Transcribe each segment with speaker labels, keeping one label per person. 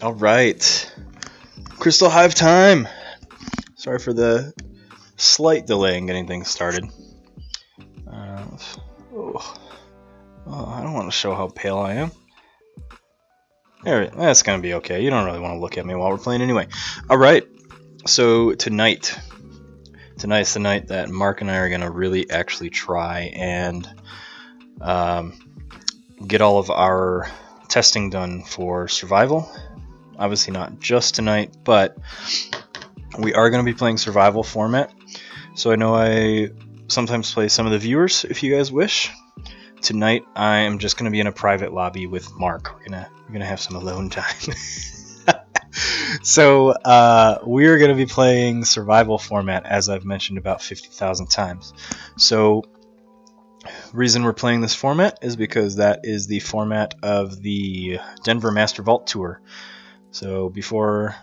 Speaker 1: All right, Crystal Hive time. Sorry for the slight delay in getting things started. I don't want to show how pale I am. That's gonna be okay. You don't really want to look at me while we're playing anyway. All right, so tonig's the night that Mark and I are gonna really actually try and get all of our testing done for survival. Obviously not just tonight, but we are going to be playing survival format. So I know I sometimes play some of the viewers if you guys wish. Tonight I am just going to be in a private lobby with Mark. We're gonna have some alone time. So we're going to be playing survival format, as I've mentioned about 50,000 times. So reason we're playing this format is because that is the format of the Denver Master Vault Tour. So before,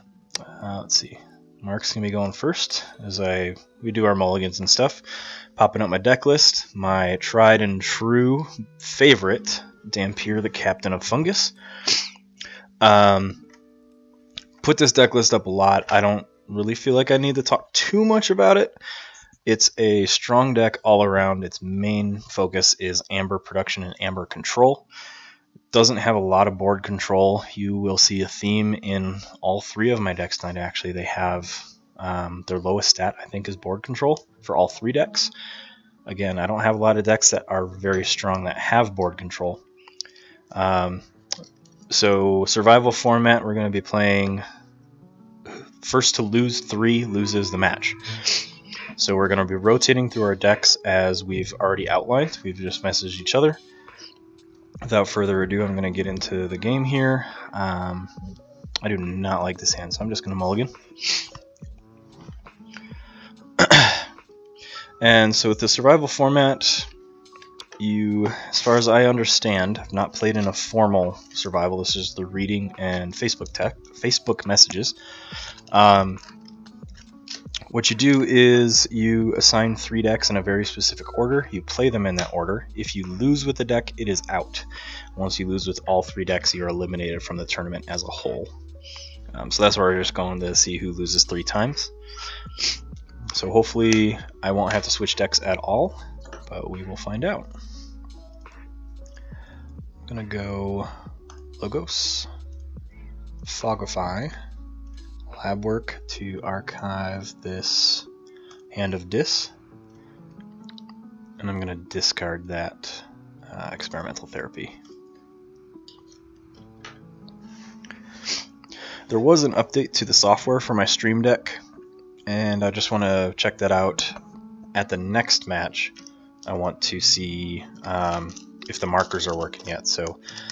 Speaker 1: let's see, Mark's gonna be going first as we do our mulligans and stuff. Popping up my deck list, my tried and true favorite, Dampier, the Captain of Fungus. Put this deck list up a lot. I don't really feel like I need to talk too much about it. It's a strong deck all around. Its main focus is Amber production and Amber control. Doesn't have a lot of board control. You will see a theme in all three of my decks tonight. Actually, they have their lowest stat, I think, is board control for all three decks. Again, I don't have a lot of decks that are very strong that have board control. So survival format, we're going to be playing first to lose 3 loses the match. So we're going to be rotating through our decks as we've already outlined. We've just messaged each other. Without further ado, I'm going to get into the game here. I do not like this hand, so I'm just going to mulligan. And so with the survival format, you, as far as I understand, have not played in a formal survival. This is the reading and Facebook messages. What you do is you assign 3 decks in a very specific order. You play them in that order. If you lose with the deck, it is out. Once you lose with all 3 decks, you're eliminated from the tournament as a whole. So that's where we're just going to see who loses 3 times. So hopefully I won't have to switch decks at all, but we will find out. I'm going to go Logos, Fogify, Lab Work to archive this Hand of Dis, and I'm going to discard that Experimental Therapy. There was an update to the software for my Stream Deck, and I just want to check that out at the next match. I want to see if the markers are working yet, so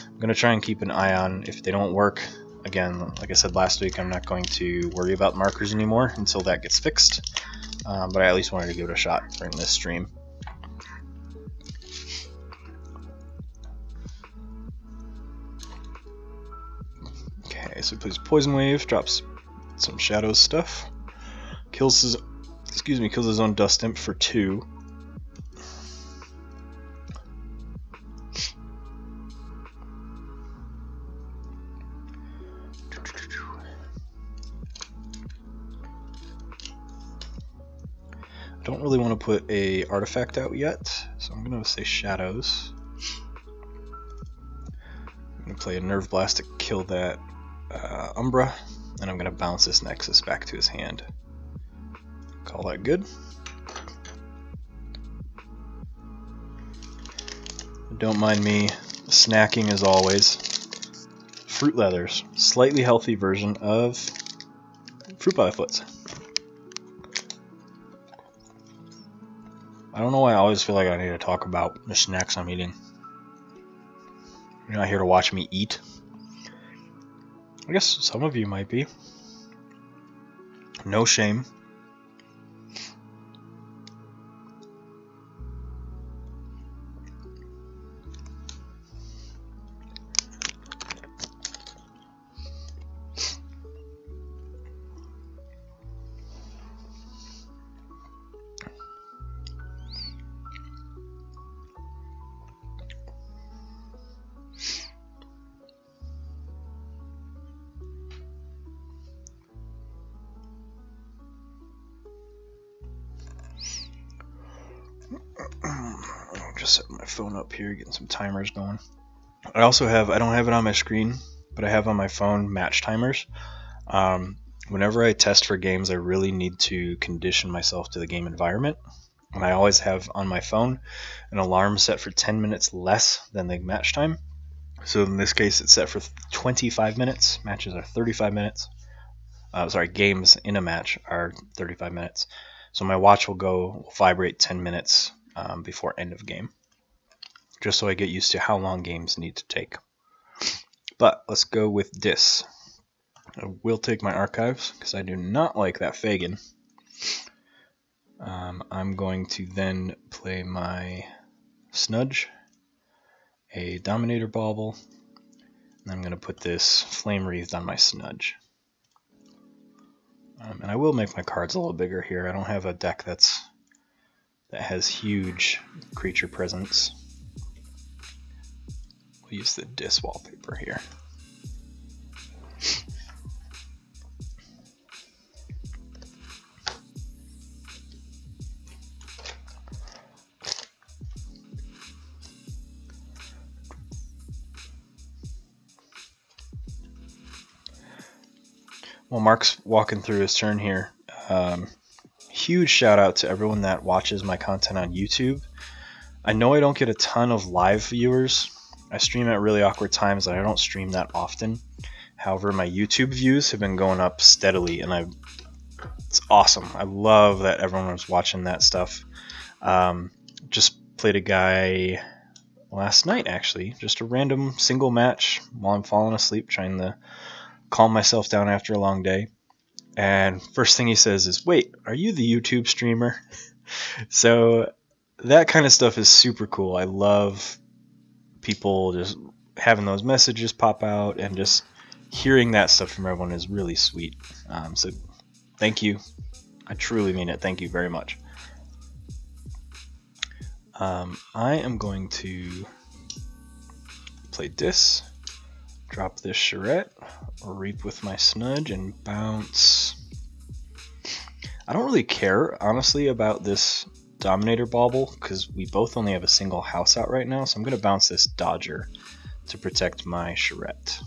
Speaker 1: I'm going to try and keep an eye on if they don't work. Again, like I said last week, I'm not going to worry about markers anymore until that gets fixed, but I at least wanted to give it a shot during this stream. Okay, so he plays Poison Wave, drops some Shadows stuff, kills his own Dust Imp for 2. I don't really want to put a artifact out yet, so I'm going to say Shadows. I'm going to play a Nerve Blast to kill that Umbra, and I'm going to bounce this Nexus back to his hand. Call that good. Don't mind me snacking as always. Fruit Leathers, slightly healthy version of Fruit by the Foots. I don't know why I always feel like I need to talk about the snacks I'm eating. You're not here to watch me eat. I guess some of you might be. No shame. I'm just setting my phone up here, getting some timers going. I don't have it on my screen, but I have on my phone match timers. Whenever I test for games, I really need to condition myself to the game environment. And I always have on my phone an alarm set for 10 minutes less than the match time. So in this case, it's set for 25 minutes. Matches are 35 minutes. Games in a match are 35 minutes. So my watch will vibrate 10 minutes before end of game, just so I get used to how long games need to take. But let's go with Dis. I will take my archives because I do not like that Fagin. I'm going to then play my Snudge, a Dominator Bauble, and I'm going to put this Flame Wreathed on my Snudge. And I will make my cards a little bigger here. I don't have a deck that has huge creature presence. We'll use the Dis wallpaper here. While Mark's walking through his turn here, huge shout out to everyone that watches my content on YouTube. I know I don't get a ton of live viewers. I stream at really awkward times and I don't stream that often. However, my YouTube views have been going up steadily and it's awesome. I love that everyone was watching that stuff. Just played a guy last night actually, just a random single match while I'm falling asleep trying to calm myself down after a long day. And first thing he says is, "Wait, are you the YouTube streamer?" So that kind of stuff is super cool. I love people just having those messages pop out, and just hearing that stuff from everyone is really sweet. So thank you. I truly mean it. Thank you very much. I am going to play Dis, drop this charrette, reap with my Snudge, and bounce. I don't really care, honestly, about this Dominator Bauble, because we both only have a single house out right now, so I'm going to bounce this Dodger to protect my charrette.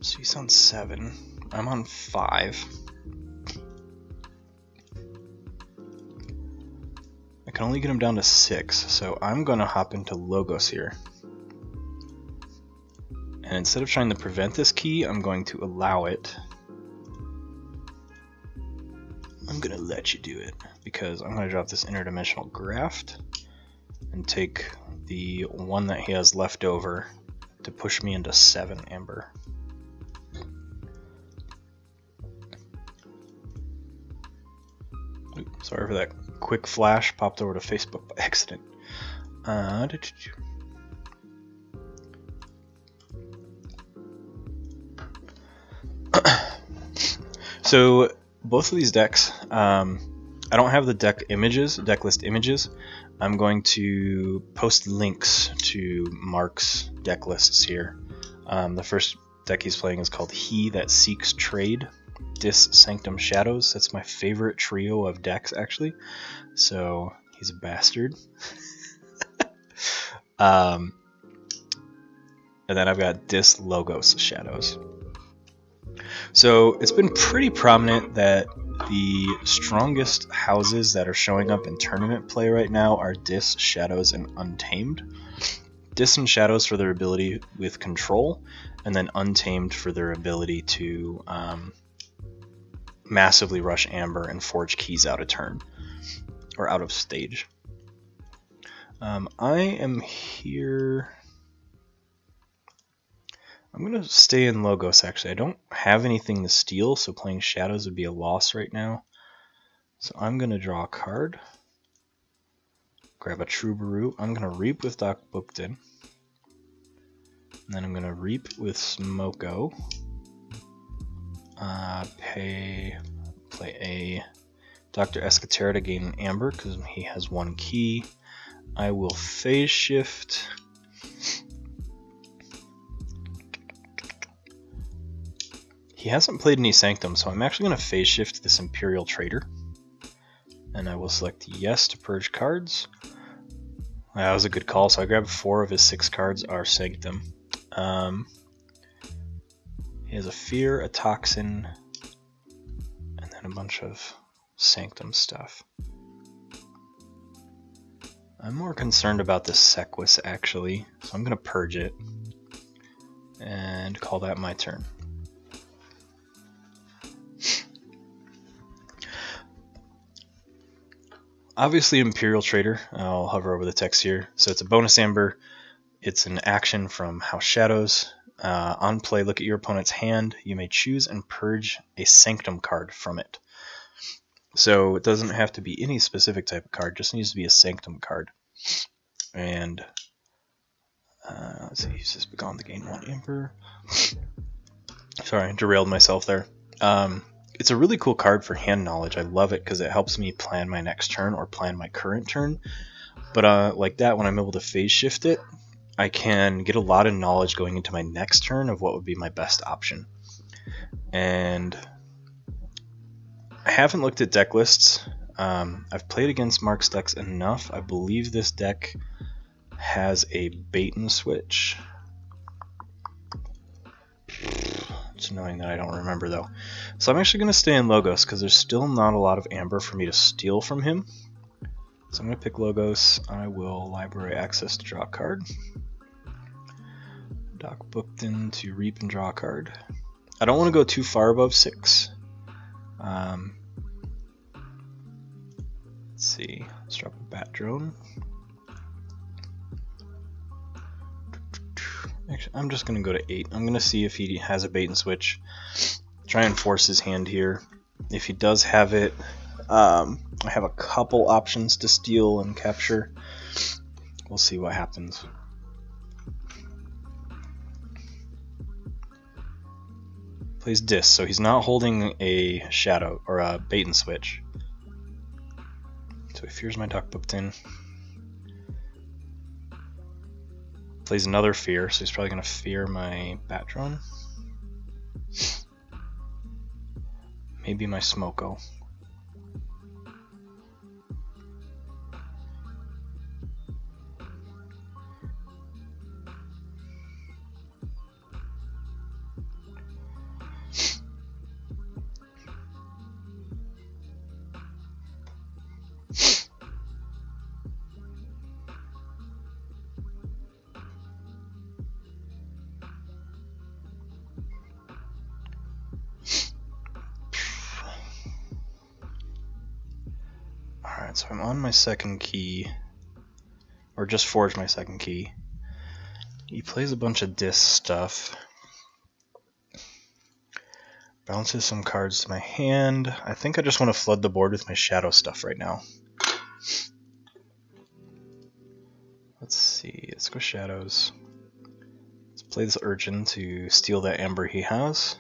Speaker 1: So he's on 7. I'm on 5. I can only get him down to 6, so I'm going to hop into Logos here. And instead of trying to prevent this key, I'm going to allow it. I'm going to let you do it, because I'm going to drop this interdimensional graft and take the one that he has left over to push me into 7 amber. Oops, sorry for that quick flash, popped over to Facebook by accident. So both of these decks, I don't have the deck list images. I'm going to post links to Mark's deck lists here. The first deck he's playing is called He That Seeks Trade, Dis Sanctum Shadows. That's my favorite trio of decks, actually. So he's a bastard. And then I've got Dis Logos Shadows. So it's been pretty prominent that the strongest houses that are showing up in tournament play right now are Dis, Shadows, and Untamed. Dis and Shadows for their ability with control, and then Untamed for their ability to massively rush Amber and forge keys out of turn, or out of stage. I am here. I'm going to stay in Logos, actually. I don't have anything to steal, so playing Shadows would be a loss right now. So I'm going to draw a card. Grab a Troubadour. I'm going to Reap with Doc Bookton. And then I'm going to Reap with Smoko. Play a Dr. Escatera to gain an Amber, because he has 1 key. I will Phase Shift. he hasn't played any Sanctum, so I'm actually going to phase shift this Imperial Trader. And I will select yes to purge cards. That was a good call, so I grabbed 4 of his 6 cards are Sanctum. He has a Fear, a Toxin, and then a bunch of Sanctum stuff. I'm more concerned about this Sequus actually, so I'm going to purge it and call that my turn. Obviously Imperial Trader, I'll hover over the text here. So it's a bonus amber, it's an action from House Shadows. On play, look at your opponent's hand. You may choose and purge a Sanctum card from it. So it doesn't have to be any specific type of card, just needs to be a Sanctum card. And let's see, he's just begun to gain 1 Emperor. Sorry, I derailed myself there. It's a really cool card for hand knowledge. I love it because it helps me plan my next turn or plan my current turn. But like that, when I'm able to phase shift it, I can get a lot of knowledge going into my next turn of what would be my best option. And I haven't looked at deck lists. I've played against Mark's decks enough. I believe this deck has a bait and switch. It's annoying that I don't remember though. So I'm actually going to stay in Logos because there's still not a lot of amber for me to steal from him. So I'm going to pick Logos. I will library access to draw a card. Dock Bookton to reap and draw a card. I don't want to go too far above 6. Let's see. Let's drop a Bat Drone. Actually, I'm just going to go to 8. I'm going to see if he has a bait and switch. Try and force his hand here. If he does have it, I have a couple options to steal and capture. We'll see what happens. Plays Dis, so he's not holding a shadow or a bait and switch. So he fears my Dock Bookton. Plays another fear, so he's probably going to fear my Bat Drone. Maybe my Smoko. Alright, so I'm on my second key, or just forged my second key. He plays a bunch of Dis stuff. Bounces some cards to my hand. I think I just want to flood the board with my shadow stuff right now. Let's see, let's go shadows. Let's play this Archon to steal that amber he has.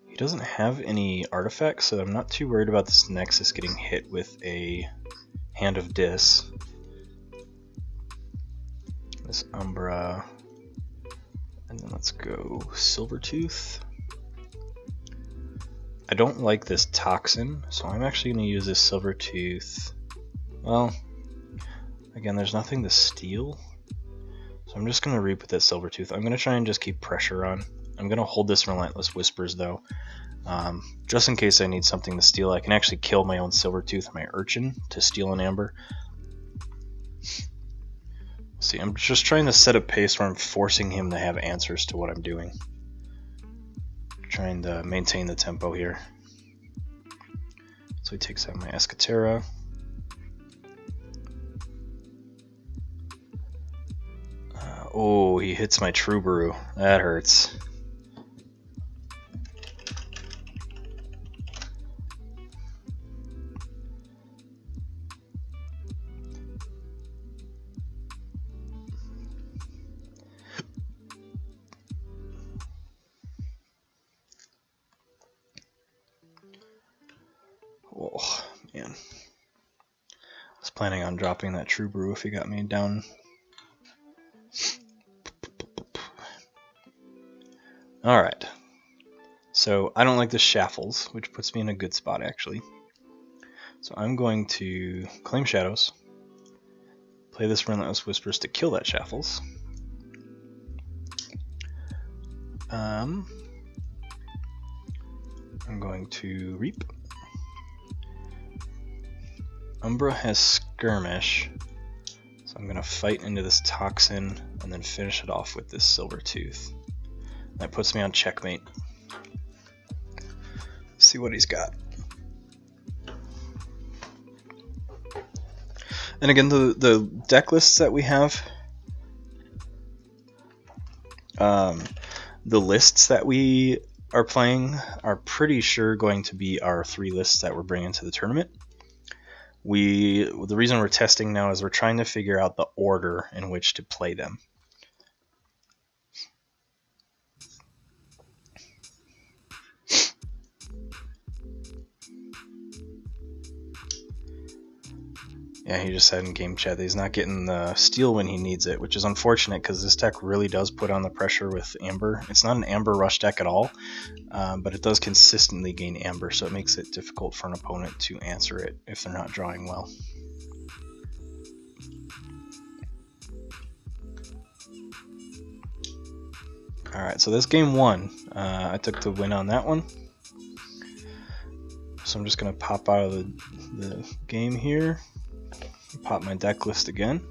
Speaker 1: He doesn't have any artifacts, so I'm not too worried about this Nexus getting hit with a Hand of Dis. This Umbra. And then let's go Silvertooth. I don't like this Toxin, so I'm actually going to use this Silvertooth. Well, again, there's nothing to steal. So I'm just going to reap with that Silvertooth. I'm going to try and just keep pressure on. I'm going to hold this Relentless Whispers though. Just in case I need something to steal. I can actually kill my own Silvertooth and my Archon to steal an amber. See, I'm just trying to set a pace where I'm forcing him to have answers to what I'm doing. Trying to maintain the tempo here. So he takes out my Escatera. Oh, he hits my Troubadour. That hurts. Oh, man. I was planning on dropping that True Brew if he got me down. Alright. So I don't like the Shaffles, which puts me in a good spot actually. So I'm going to claim Shadows, play this Relentless Whispers to kill that Shaffles. I'm going to Reap. Umbra has Skirmish, so I'm going to fight into this Toxin and then finish it off with this Silvertooth. That puts me on checkmate. See what he's got. And again, the deck lists that we have, the lists that we are playing are pretty sure going to be our 3 lists that we're bringing to the tournament. The reason we're testing now is we're trying to figure out the order in which to play them. Yeah, he just said in game chat that he's not getting the steal when he needs it, which is unfortunate because this deck really does put on the pressure with Amber. It's not an Amber rush deck at all, but it does consistently gain Amber, so it makes it difficult for an opponent to answer it if they're not drawing well. Alright, so this game 1, I took the win on that one. So I'm just going to pop out of the game here. Pop my deck list again.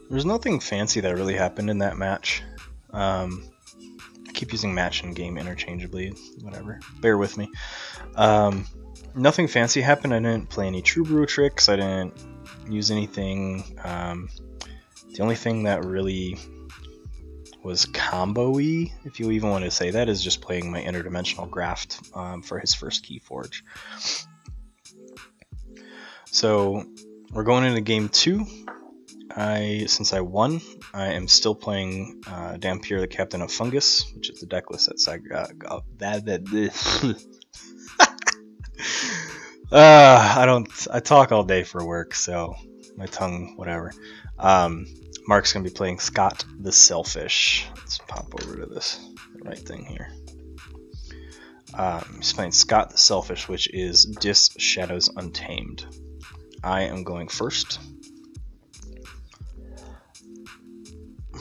Speaker 1: There's nothing fancy that really happened in that match. I keep using match and game interchangeably, whatever. Bear with me. Nothing fancy happened. I didn't play any True Brew tricks. I didn't use anything. The only thing that really was combo-y, if you even want to say that, is just playing my interdimensional graft for his first Keyforge. So we're going into game 2. Since I won, I am still playing Dampier, the Captain of Fungus, which is the deck list that I got. I talk all day for work, so my tongue, whatever. Mark's going to be playing Scott the Selfish. Let's pop over to this right thing here. He's playing Scott the Selfish, which is Dis Shadows Untamed. I am going first.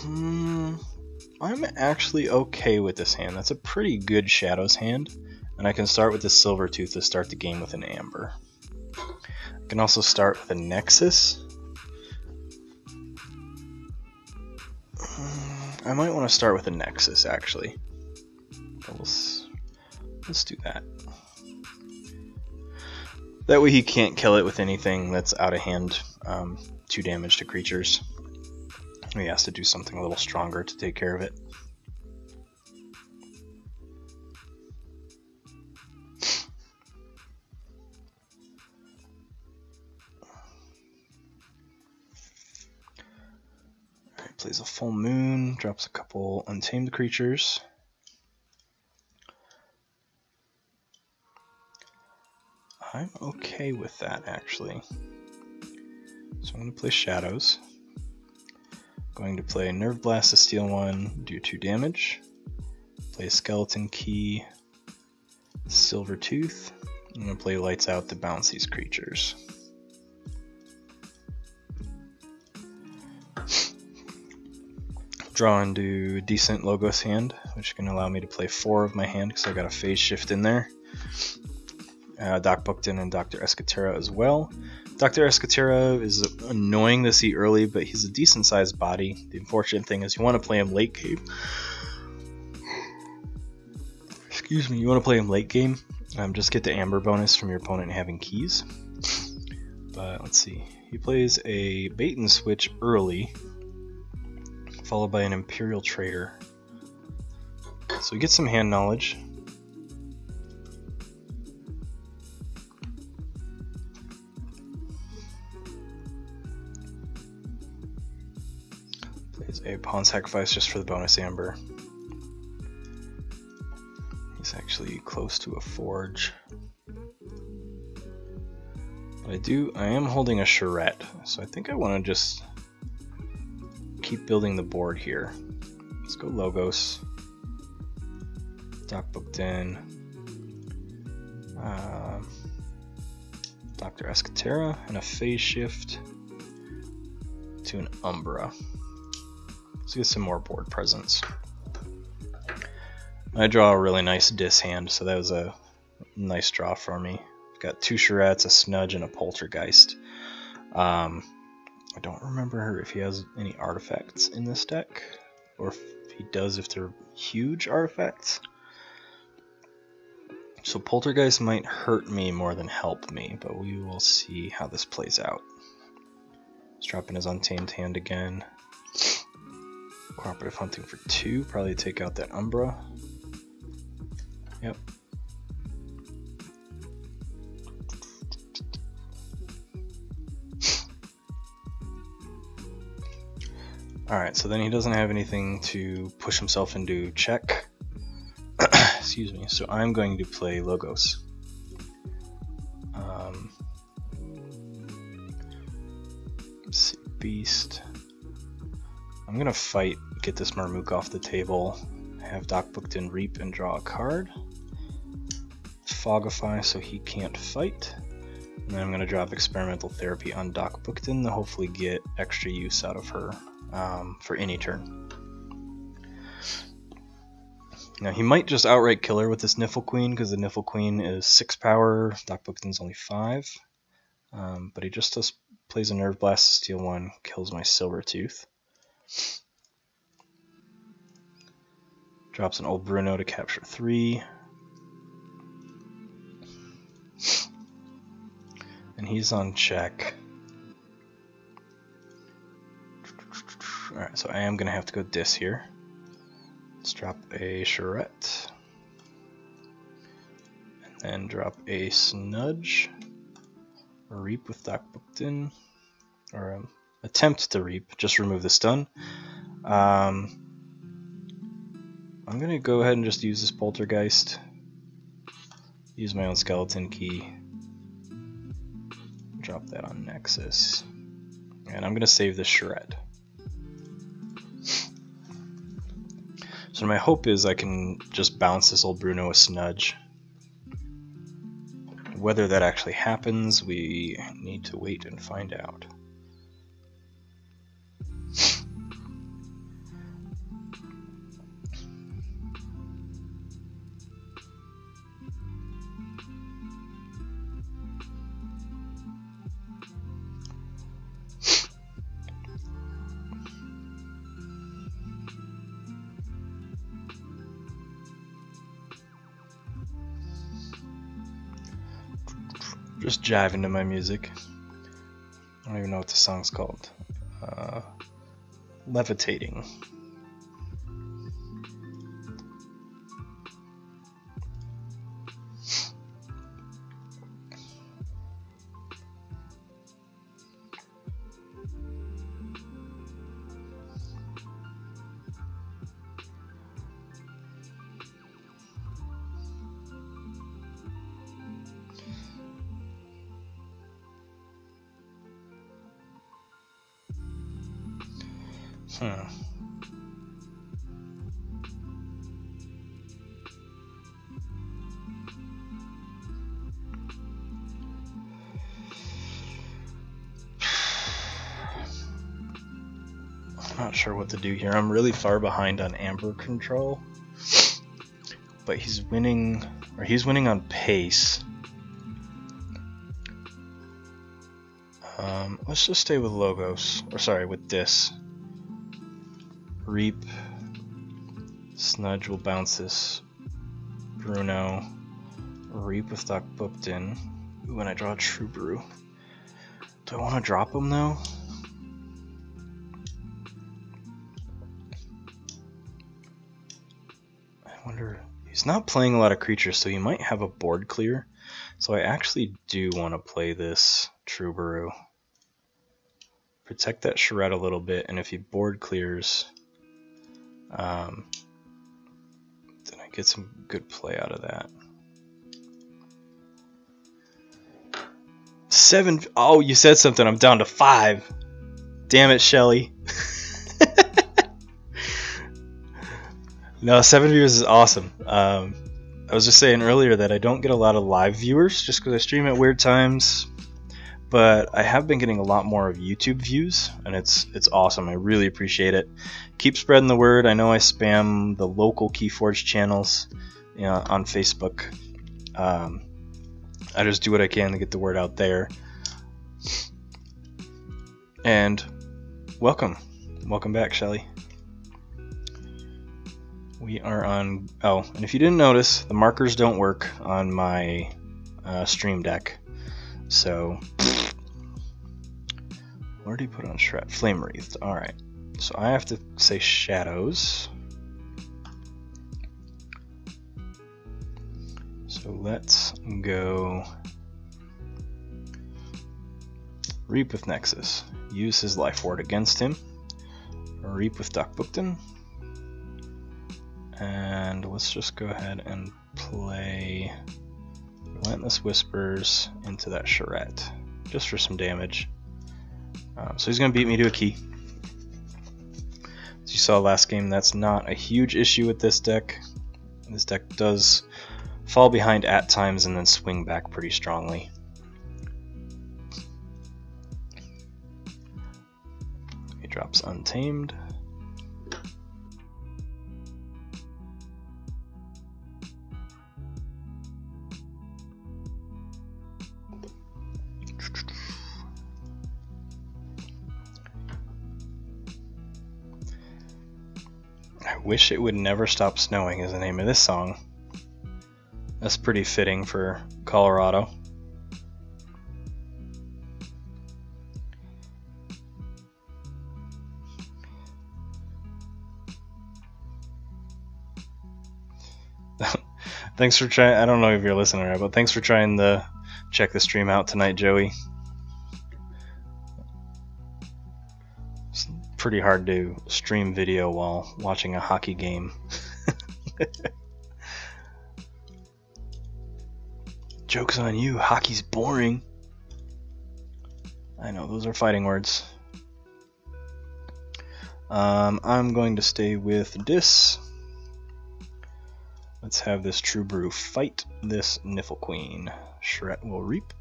Speaker 1: I'm actually okay with this hand. That's a pretty good Shadows hand. And I can start with the Silvertooth to start the game with an Amber. I can also start with a Nexus. I might want to start with a Nexus, actually. Let's do that. That way he can't kill it with anything that's out of hand, 2 damage to creatures. He has to do something a little stronger to take care of it. Plays a full moon, drops a couple untamed creatures. I'm okay with that, actually. So I'm going to play Shadows. Going to play Nerve Blast to steal 1, do 2 damage. Play Skeleton Key, Silvertooth. I'm going to play Lights Out to bounce these creatures. Draw into a decent Logos hand, which can allow me to play 4 of my hand because I got a phase shift in there. Doc Bookton and Dr. Escatera as well. Dr. Escatera is annoying to see early, but he's a decent sized body. The unfortunate thing is you want to play him late game. Excuse me, you want to play him late game. Just get the Amber bonus from your opponent having keys. But let's see. He plays a Bait and Switch early, followed by an Imperial Trader. So we get some hand knowledge. Plays a Pawn Sacrifice just for the bonus Amber. He's actually close to a Forge. But I am holding a Charette, so I think I want to just keep building the board here. Let's go Logos. Doc booked in. Dr. Escatera and a phase shift to an Umbra. Let's get some more board presence. I draw a really nice dis hand, so that was a nice draw for me. I've got 2 Charrettes, a Snudge, and a Poltergeist. I don't remember if he has any artifacts in this deck, or if he does if they're huge artifacts. So Poltergeist might hurt me more than help me, but we will see how this plays out. Let's drop in his Untamed hand again. Cooperative Hunting for 2, probably take out that Umbra. Yep. Alright, so then he doesn't have anything to push himself into check. Excuse me, so I'm going to play Logos. Let's see, Beast. I'm going to fight, get this Marmook off the table, have Doc booked in Reap and draw a card. Fogify so he can't fight. And then I'm going to drop Experimental Therapy on Doc booked in to hopefully get extra use out of her for any turn. Now he might just outright kill her with this Niffle Queen, because the Niffle Queen is 6 power, Doc Bookton's only 5. But he just plays a Nerve Blast to steal 1, kills my Silvertooth. Drops an Old Bruno to capture 3. And he's on check. Alright, so I am going to have to go Dis here. Let's drop a Charrette. And then drop a Snudge. Or Reap with Doc booked in. Or attempt to Reap, just remove the stun. I'm going to go ahead and just use this Poltergeist. Use my own Skeleton Key. Drop that on Nexus. And I'm going to save this Charrette. So my hope is I can just bounce this Old Bruno with Snudge. Whether that actually happens, we need to wait and find out. Just jiving to my music. I don't even know what the song's called. Levitating. Not sure what to do here. I'm really far behind on Amber control, but he's winning on pace. Let's just stay with Logos, or sorry, with this. Reap. Snudge will bounce this Bruno. Reap with Doc booked in. Ooh, and I draw a True Brew. Do I want to drop him though? I wonder. He's not playing a lot of creatures, so he might have a board clear. So I actually do want to play this True Brew. Protect that Charrette a little bit, and if he board clears, then I get some good play out of that. 7. Oh, you said something. I'm down to 5. Damn it, Shelly. No, 7 viewers is awesome. I was just saying earlier that I don't get a lot of live viewers just because I stream at weird times, but I have been getting a lot more of YouTube views, and it's awesome. I really appreciate it. Keep spreading the word. I know I spam the local Keyforge channels, on Facebook. I just do what I can to get the word out there. And welcome back, Shelly. We are on. Oh, and if you didn't notice, the markers don't work on my stream deck. So, where do you put on Shred? Flame Wreathed. Alright. So I have to say shadows. So let's go Reap with Nexus. Use his life ward against him. Reap with Doc Bookton. And let's just go ahead and play Relentless Whispers into that charrette, just for some damage. So he's going to beat me to a key. As you saw last game, that's not a huge issue with this deck. This deck does fall behind at times and then swing back pretty strongly. He drops Untamed. I Wish It Would Never Stop Snowing is the name of this song. That's pretty fitting for Colorado. Thanks for trying. I don't know if you're listening or not, but thanks for trying to check the stream out tonight, Joey. It's pretty hard to stream video while watching a hockey game. Joke's on you, hockey's boring. I know, those are fighting words. I'm going to stay with Dis. Let's have this True Brew fight this Niffle Queen. Charrette will Reap.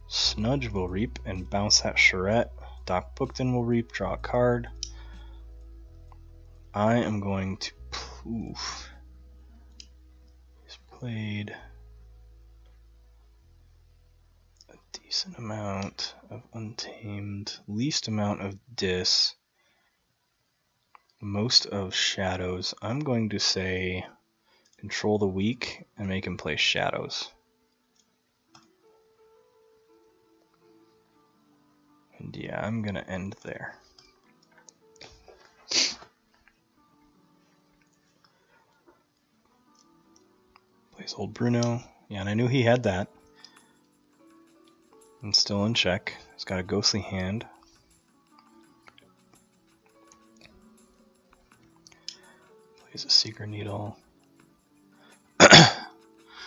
Speaker 1: Snudge will Reap and bounce that Charrette. Doc Bookton will Reap, draw a card. I am going to poof. He's played a decent amount of Untamed, least amount of Dis, most of Shadows. I'm going to say control the weak and make him play Shadows. And yeah, I'm gonna end there. Plays old Bruno. Yeah, and I knew he had that. And still in check. He's got a ghostly hand. Plays a Secret Needle.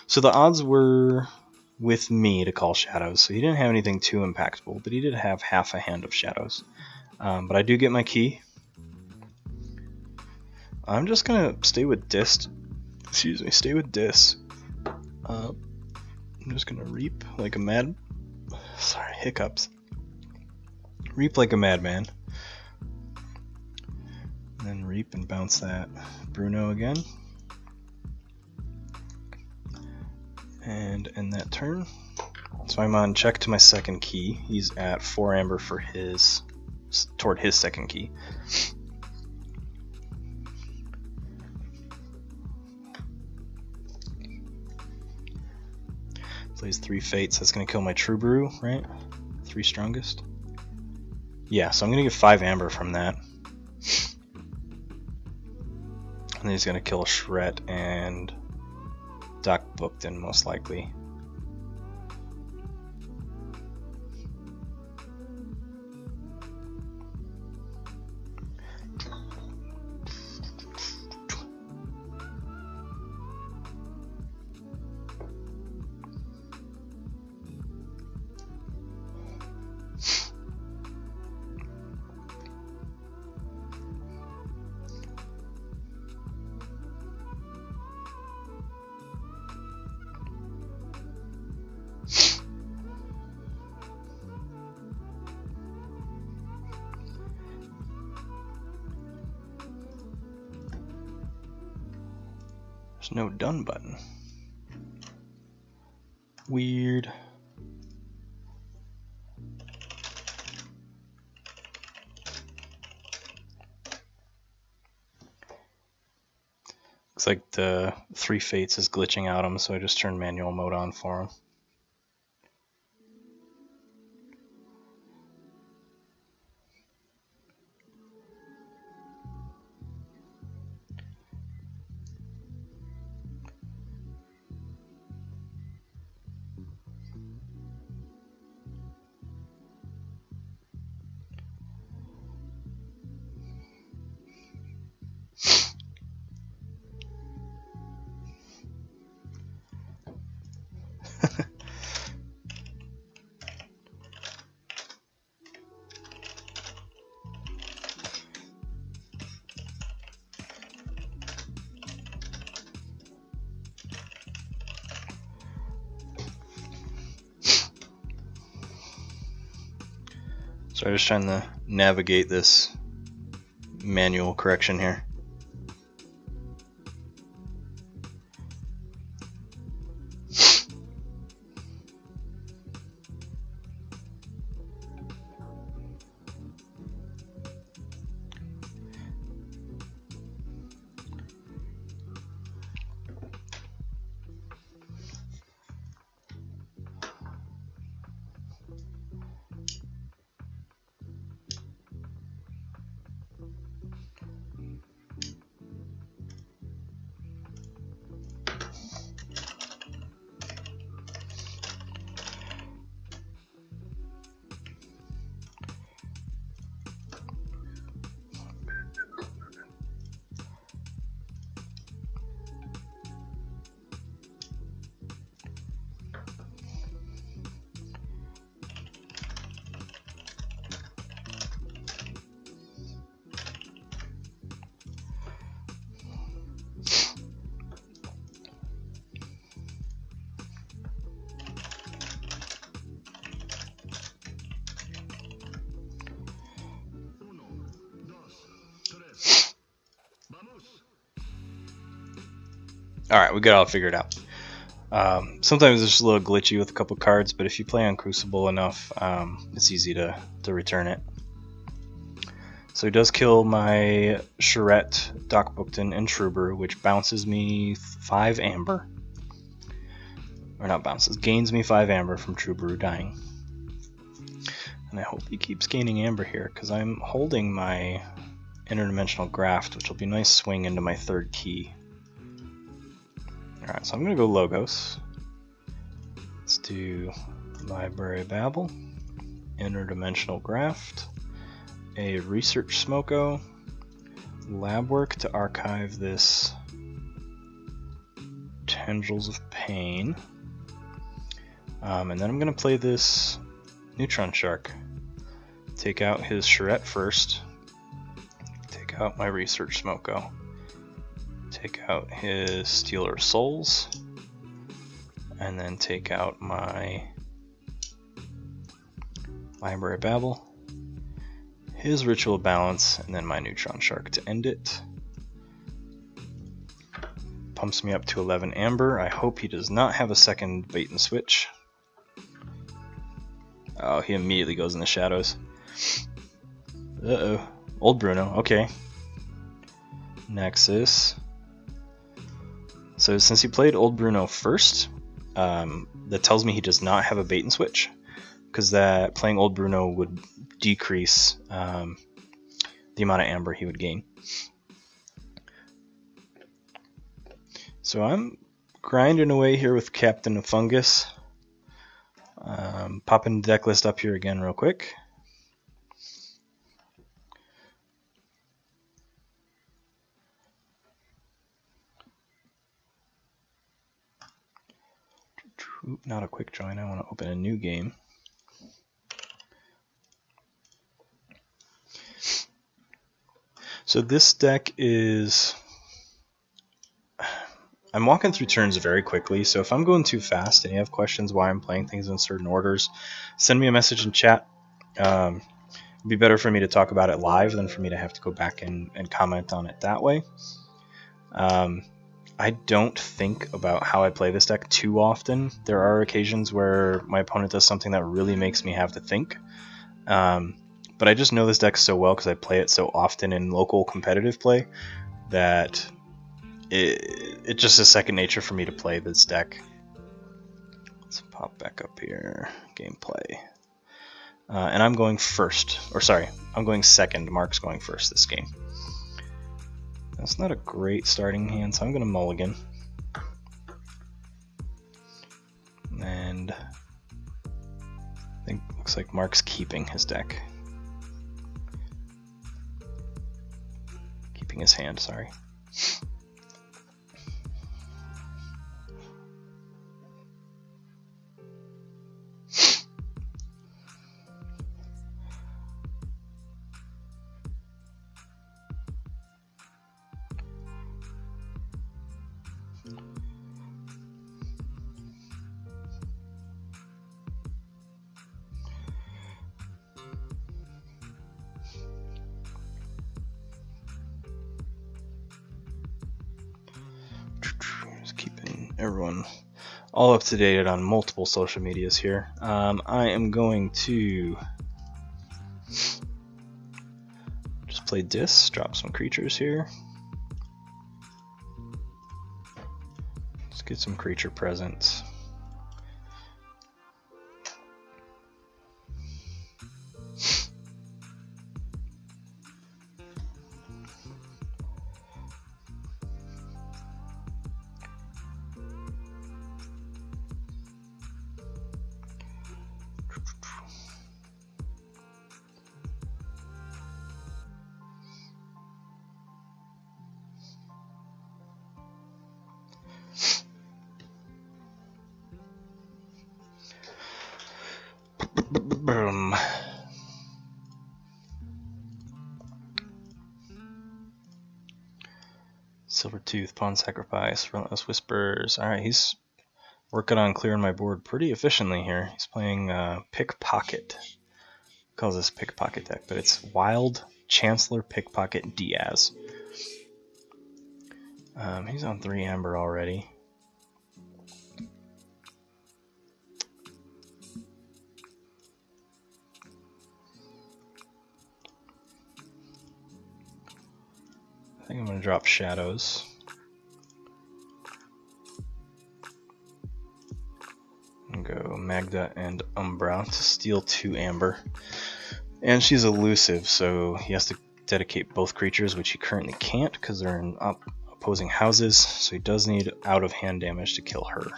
Speaker 1: So the odds were with me to call Shadows, so he didn't have anything too impactful, but he did have half a hand of Shadows. But I do get my key. I'm just gonna stay with Dis. Excuse me, stay with Dis. I'm just gonna Reap like a mad. Sorry, hiccups. Reap like a madman. And then Reap and bounce that Bruno again. And end that turn. So I'm on check to my second key. He's at 4 amber for his toward his second key. Plays 3 fates. That's gonna kill my True Brew, right? 3 strongest. Yeah, so I'm gonna get 5 amber from that. And then he's gonna kill a Shred and Doc Bookton, most likely. There's no done button. Weird. Looks like the 3 Fates is glitching out him, so I just turned manual mode on for him. So I'm just trying to navigate this manual correction here. Alright, we got it all figured out. Sometimes it's just a little glitchy with a couple cards, but if you play on Crucible enough, it's easy to return it. So he does kill my Charette, Doc Bookton, and Truber, which bounces me 5 amber. Or not bounces, gains me 5 amber from Truber dying. And I hope he keeps gaining amber here, because I'm holding my interdimensional graft, which will be a nice swing into my 3rd key. Alright, so I'm going to go Logos. Let's do Library Babble, Interdimensional Graft, a Research Smoko, Lab Work to archive this Tendrils of Pain, and then I'm going to play this Neutron Shark. Take out his Charette first, take out my Research Smoko. Take out his Stealer of Souls, and then take out my Library Babble, his Ritual Balance, and then my Neutron Shark to end it. Pumps me up to 11 amber. I hope he does not have a second bait and switch. Oh, he immediately goes in the shadows. Uh-oh. Old Bruno, okay. Nexus. So since he played Old Bruno first, that tells me he does not have a bait and switch, because that playing Old Bruno would decrease the amount of amber he would gain. So I'm grinding away here with Captain of Fungus. Popping the deck list up here again real quick. Not a quick join, I want to open a new game. So this deck is... I'm walking through turns very quickly, so if I'm going too fast and you have questions why I'm playing things in certain orders, send me a message in chat. It'd be better for me to talk about it live than for me to have to go back and comment on it that way. I don't think about how I play this deck too often. There are occasions where my opponent does something that really makes me have to think. But I just know this deck so well because I play it so often in local competitive play that it just is second nature for me to play this deck. Let's pop back up here. Gameplay. And I'm going first. Or sorry, I'm going second. Mark's going first this game. That's not a great starting hand, so I'm going to mulligan. And I think looks like Mark's keeping his deck. Keeping his hand, sorry. Just keeping everyone all up to date on multiple social medias here. I am going to just play Dis, drop some creatures here. Let's get some creature presence. Boom. Silvertooth, Pawn Sacrifice, Relentless Whispers. Alright, he's working on clearing my board pretty efficiently here. He's playing Pickpocket. He calls this Pickpocket deck, but it's Wild Chancellor Pickpocket Diaz. He's on 3 Amber already. I think I'm going to drop Shadows. And go Magda and Umbra to steal 2 Amber. And she's elusive, so he has to dedicate both creatures, which he currently can't because they're in opposing houses, so he does need out-of-hand damage to kill her.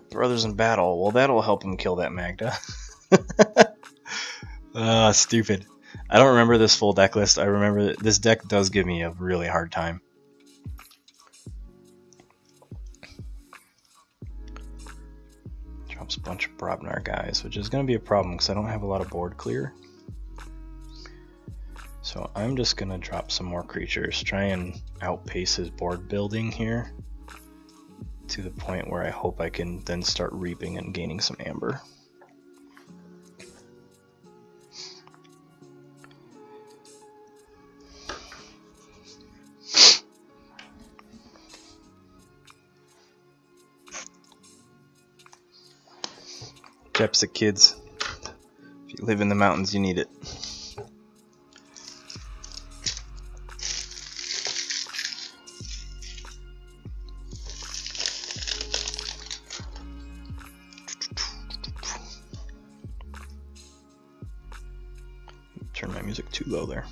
Speaker 1: Brothers in Battle. Well, that'll help him kill that Magda. Stupid. I don't remember this full deck list. I remember that this deck does give me a really hard time. Drops a bunch of Brobnar guys, which is going to be a problem because I don't have a lot of board clear. So I'm just going to drop some more creatures, try and outpace his board building here, to the point where I hope I can then start reaping and gaining some amber. Jepsic kids, if you live in the mountains, you need it. Turn my music too low there.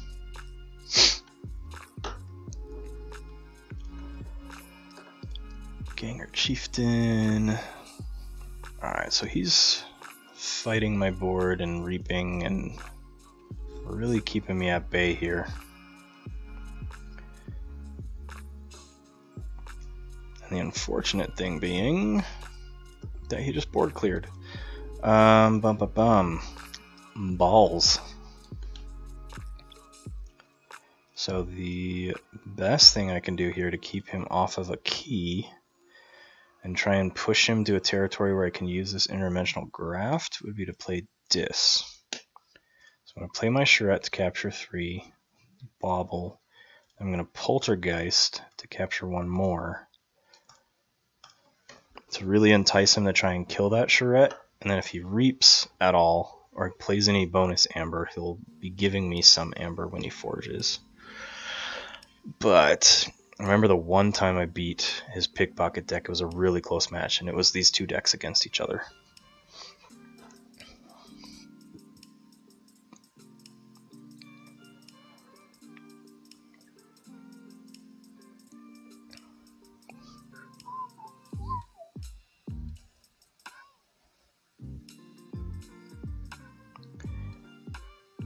Speaker 1: Ganger Chieftain. Alright, so he's fighting my board and reaping and really keeping me at bay here. And the unfortunate thing being that he just board cleared. Balls. So the best thing I can do here to keep him off of a key and try and push him to a territory where I can use this interdimensional graft would be to play Dis. So I'm going to play my Charette to capture 3, Bauble. I'm going to Poltergeist to capture 1 more, to really entice him to try and kill that Charette, and then if he reaps at all, or plays any bonus amber, he'll be giving me some amber when he forges. But remember the one time I beat his pickpocket deck, it was a really close match, and it was these 2 decks against each other.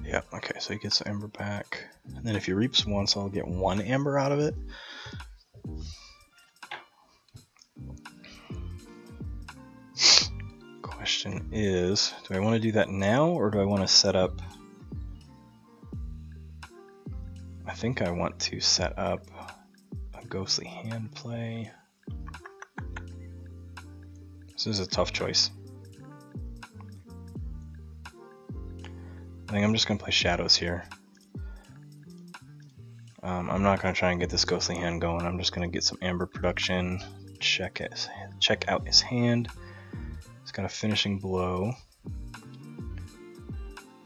Speaker 1: Yeah, okay, so he gets amber back. And then if he reaps once, I'll get 1 amber out of it. Question is, do I want to do that now, or do I want to set up... I think I want to set up a ghostly hand play. This is a tough choice. I think I'm just going to play Shadows here. I'm not going to try and get this ghostly hand going. I'm just going to get some amber production, check out his hand. He's got a finishing blow.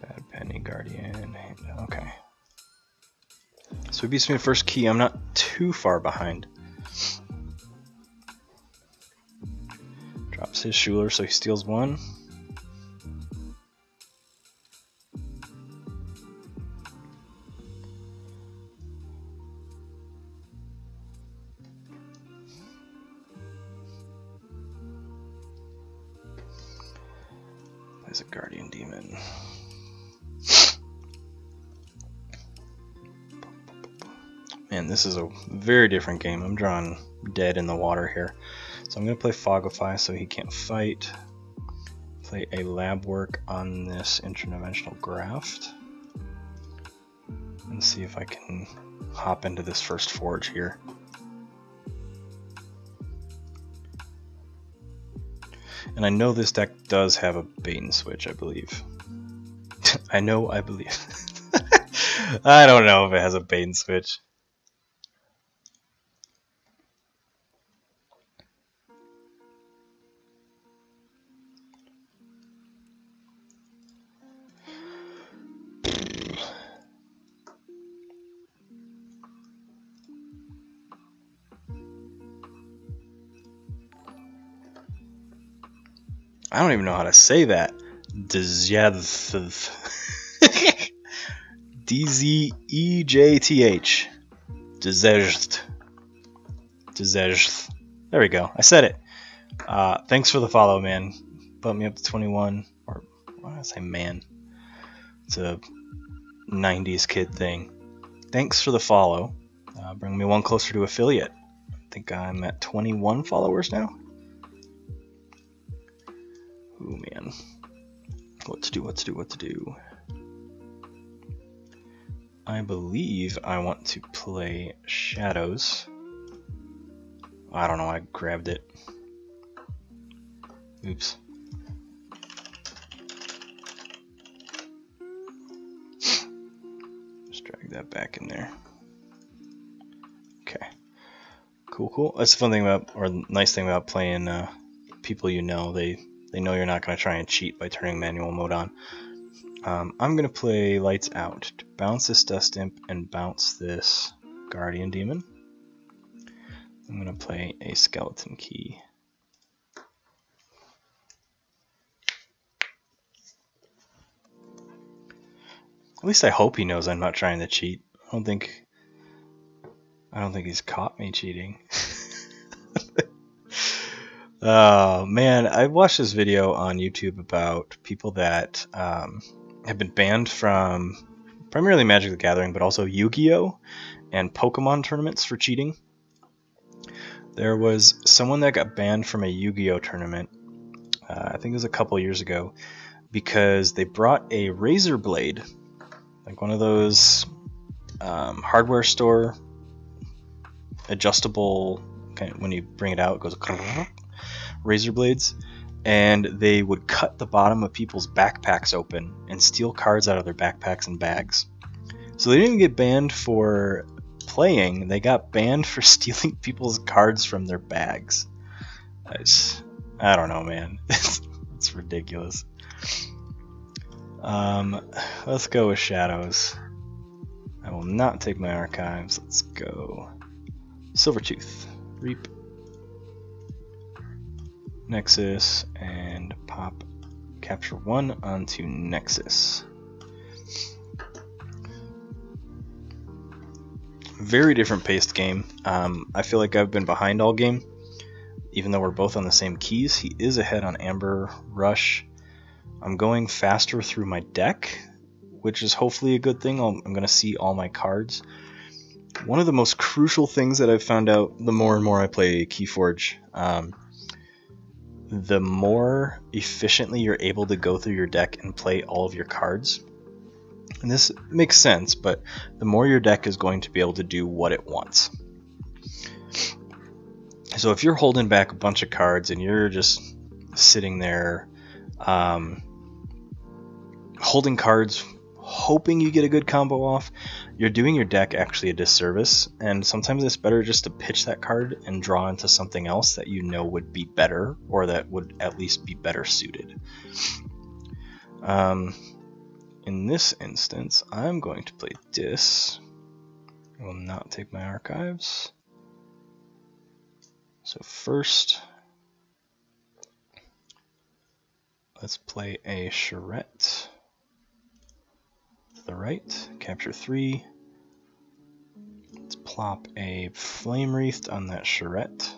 Speaker 1: Bad Penny, Guardian, okay. So he beats me the first key. I'm not too far behind. Drops his Schuler, so he steals 1. There's a Guardian Demon. Man, this is a very different game. I'm drawing dead in the water here. So I'm going to play Fogify so he can't fight. Play a lab work on this interdimensional graft. And see if I can hop into this first forge here. And I know this deck does have a bait and switch, I believe. I believe. I don't know if it has a bait and switch. I don't even know how to say that. D-Z-E-J-T-H. Dzezht. There we go. I said it. Thanks for the follow, man. Bump me up to 21. Or, why did I say man? It's a 90s kid thing. Thanks for the follow. Bring me 1 closer to affiliate. I think I'm at 21 followers now. Ooh, man. What to do. I believe I want to play Shadows. I don't know, I grabbed it. Oops. Just drag that back in there. Okay. Cool. That's the fun thing about, or nice thing about playing people you know. They know you're not going to try and cheat by turning manual mode on. I'm going to play Lights Out to bounce this Dust Imp and bounce this Guardian Demon. I'm going to play a Skeleton Key. At least I hope he knows I'm not trying to cheat. I don't think he's caught me cheating. Oh man, I watched this video on YouTube about people that have been banned from primarily Magic the Gathering, but also Yu-Gi-Oh! And Pokemon tournaments for cheating. There was someone that got banned from a Yu-Gi-Oh! Tournament, I think it was a couple years ago, because they brought a razor blade, like one of those hardware store adjustable, kind of, when you bring it out, it goes razor blades, and they would cut the bottom of people's backpacks open and steal cards out of their backpacks and bags. So they didn't get banned for playing, they got banned for stealing people's cards from their bags. I don't know, man. It's ridiculous. Let's go with Shadows. I will not take my archives. Let's go Silvertooth, Reap, Nexus, and pop Capture 1 onto Nexus. Very different paced game. I feel like I've been behind all game, even though we're both on the same keys. He is ahead on Amber Rush. I'm going faster through my deck, which is hopefully a good thing. I'm going to see all my cards. One of the most crucial things that I've found out the more and more I play Keyforge, the more efficiently you're able to go through your deck and play all of your cards. And this makes sense, but the more your deck is going to be able to do what it wants. So if you're holding back a bunch of cards and you're just sitting there holding cards, hoping you get a good combo off, you're doing your deck actually a disservice, and sometimes it's better just to pitch that card and draw into something else that you know would be better, or that would at least be better suited. In this instance, I'm going to play Dis. I will not take my archives. So first, let's play a Charette. To the right, capture 3. Let's plop a Flame Wreath on that Charette.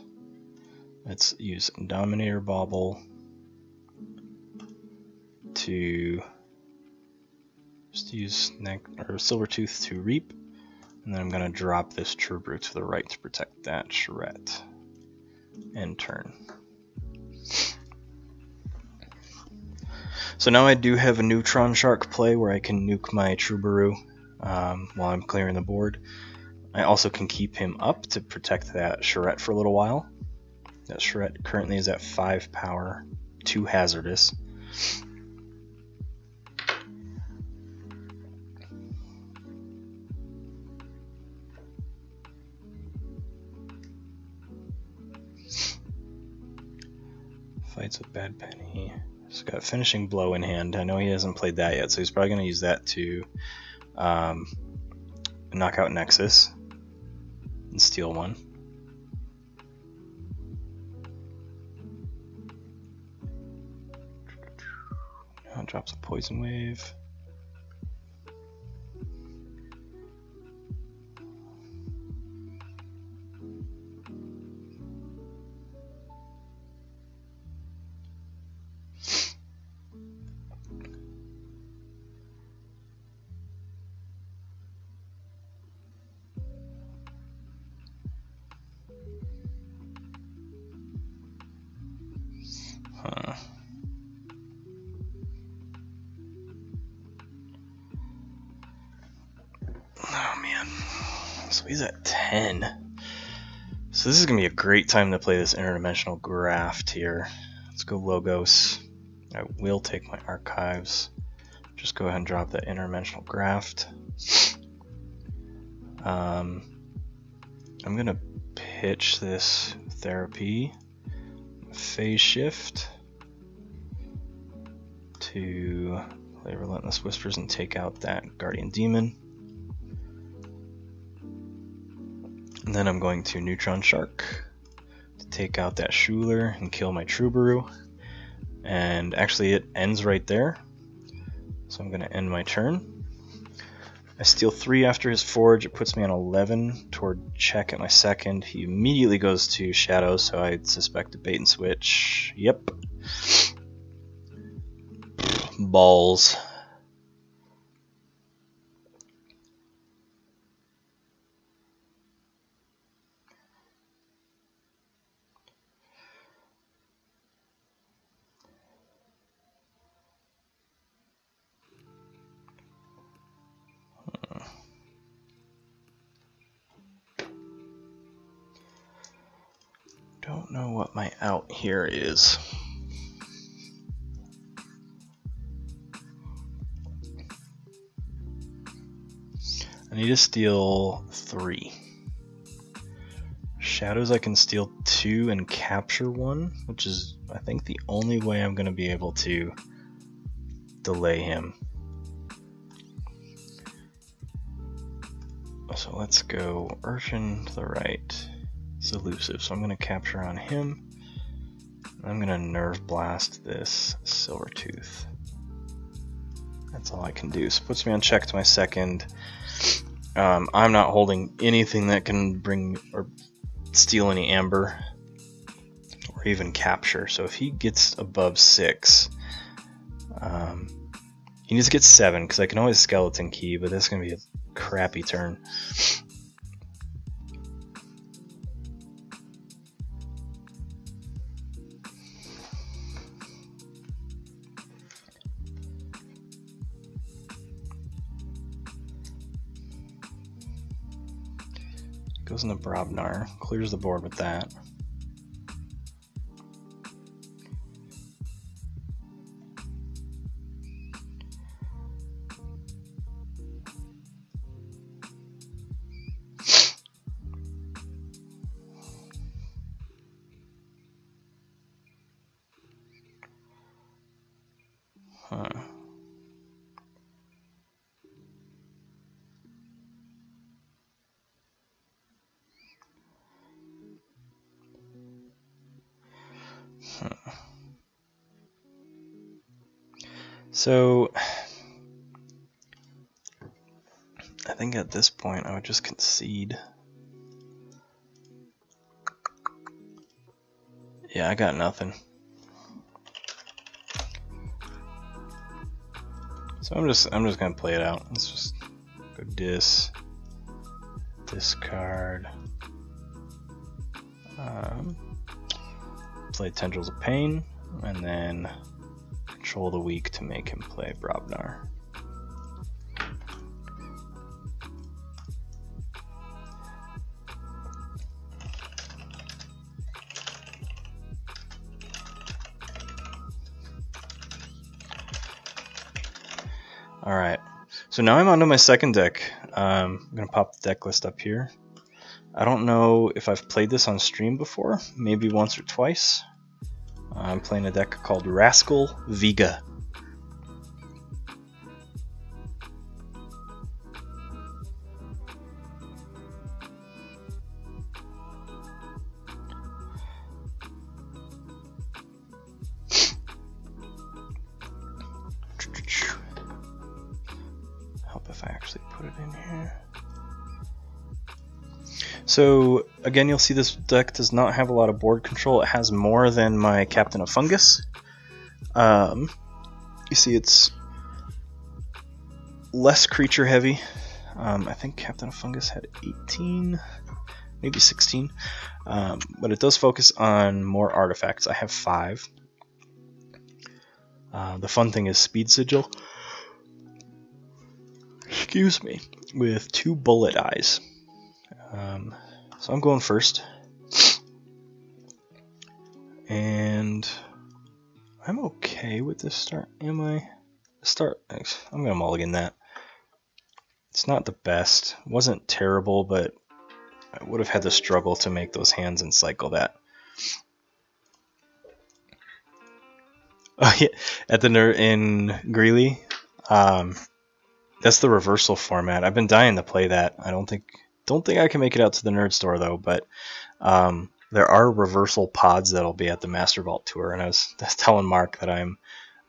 Speaker 1: Let's use Dominator Bauble to just use Silvertooth to Reap, and then I'm going to drop this True Brew to the right to protect that Charette. End turn. So now I do have a Neutron Shark play where I can nuke my Troubadour while I'm clearing the board. I also can keep him up to protect that Charette for a little while. That Charette currently is at 5 power, 2 hazardous. Fights with Bad Penny. He's got Finishing Blow in hand. I know he hasn't played that yet, so he's probably going to use that to knock out Nexus and steal one. Now drops a Poison Wave. Oh man, so he's at 10. So this is going to be a great time to play this interdimensional graft here. Let's go Logos. I will take my archives. Just go ahead and drop that interdimensional graft. I'm going to pitch this Therapy, Phase Shift to play Relentless Whispers and take out that Guardian Demon. And then I'm going to Neutron Shark to take out that Schuler and kill my Troubadour. And actually it ends right there. So I'm going to end my turn. I steal 3 after his forge. It puts me on 11 toward check at my second. He immediately goes to shadow, so I suspect a bait and switch. Yep. Balls. Don't know what my out here is. I need to steal 3. Shadows I can steal 2 and capture 1, which is I think the only way I'm going to be able to delay him. So let's go Archon to the right. It's elusive, so I'm going to capture on him. I'm going to nerve blast this Silvertooth. That's all I can do. So it puts me on check to my second. I'm not holding anything that can bring or steal any amber or even capture. So if he gets above 6, he needs to get 7 because I can always skeleton key, but that's going to be a crappy turn. Goes into Brobnar, clears the board with that. So I think at this point I would just concede. Yeah, I got nothing. So I'm just gonna play it out. Let's just go discard. Play Tendrils of Pain, and then control the weak to make him play Brobnar. Alright, so now I'm onto my second deck. I'm going to pop the deck list up here. I don't know if I've played this on stream before, maybe once or twice. I'm playing a deck called Rascal Vega. Help if I actually put it in here. So again, you'll see this deck does not have a lot of board control. It has more than my Captain of Fungus. You see it's less creature heavy. I think Captain of Fungus had 18, maybe 16. But it does focus on more artifacts. I have 5. The fun thing is Speed Sigil. Excuse me. With 2 bullet eyes. So I'm going first, and I'm okay with this start. Am I? I'm gonna mulligan that. It's not the best. It wasn't terrible, but I would have had to struggle to make those hands and cycle that. Oh yeah, at the in Greeley, that's the reversal format. I've been dying to play that. I don't think I can make it out to the nerd store though, but there are reversal pods that'll be at the Master Vault tour, and I was telling Mark that I'm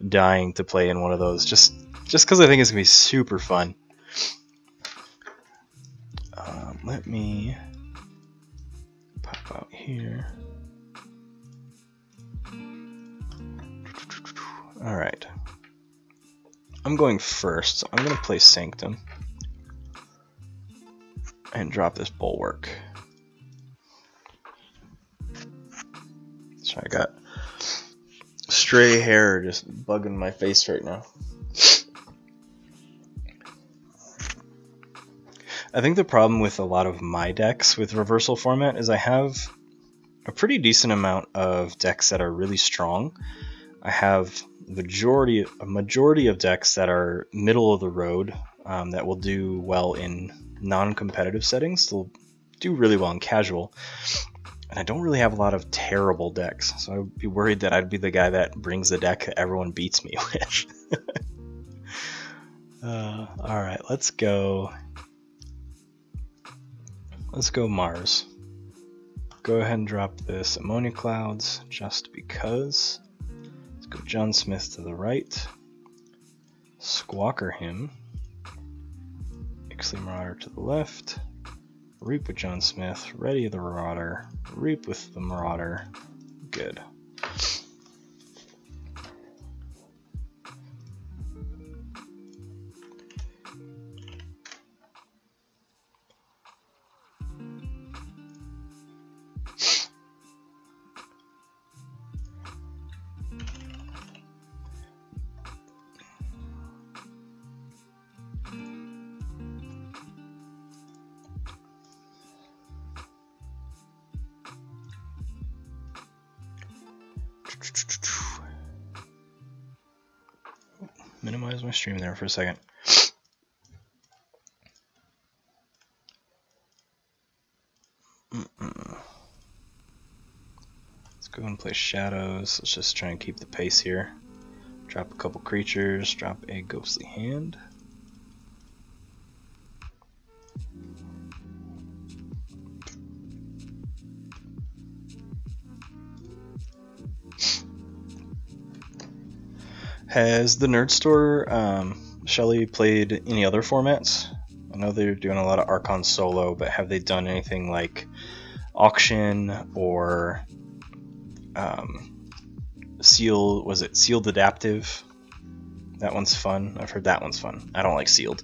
Speaker 1: dying to play in one of those just because I think it's gonna be super fun. Let me pop out here. Alright. I'm going first, so I'm going to play Sanctum and drop this Bulwark. So I got stray hair just bugging my face right now. I think the problem with a lot of my decks with reversal format is I have a pretty decent amount of decks that are really strong. I have a majority of decks that are middle of the road that will do well in non-competitive settings. They'll do really well in casual. And I don't really have a lot of terrible decks, so I would be worried that I'd be the guy that brings the deck that everyone beats me with. Alright, let's go. Let's go Mars. Go ahead and drop this Ammonia Clouds just because. Let's go John Smith to the right. Squawker him. Ixley Marauder to the left. Reap with John Smith. Ready the Marauder. Reap with the Marauder. Good. Minimize my stream there for a second. Let's go and play Shadows. Let's just try and keep the pace here. Drop a couple creatures, drop a Ghostly Hand. Has the Nerd Store, Shelly, played any other formats? I know they're doing a lot of Archon solo, but have they done anything like Auction or Sealed Adaptive? That one's fun. I've heard that one's fun. I don't like Sealed.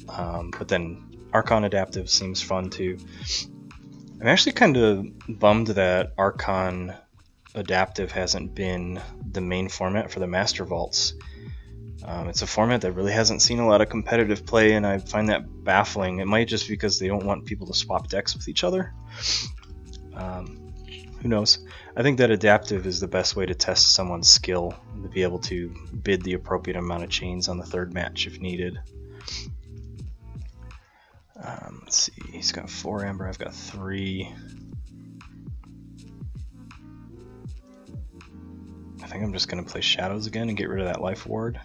Speaker 1: But then Archon Adaptive seems fun too. I'm actually kind of bummed that Archon Adaptive hasn't been the main format for the Master Vaults. It's a format that really hasn't seen a lot of competitive play, and I find that baffling. It might just be because they don't want people to swap decks with each other. Who knows? I think that Adaptive is the best way to test someone's skill, to be able to bid the appropriate amount of chains on the third match if needed. Let's see, he's got 4 Amber, I've got 3. I think I'm just going to play Shadows again and get rid of that Life Ward.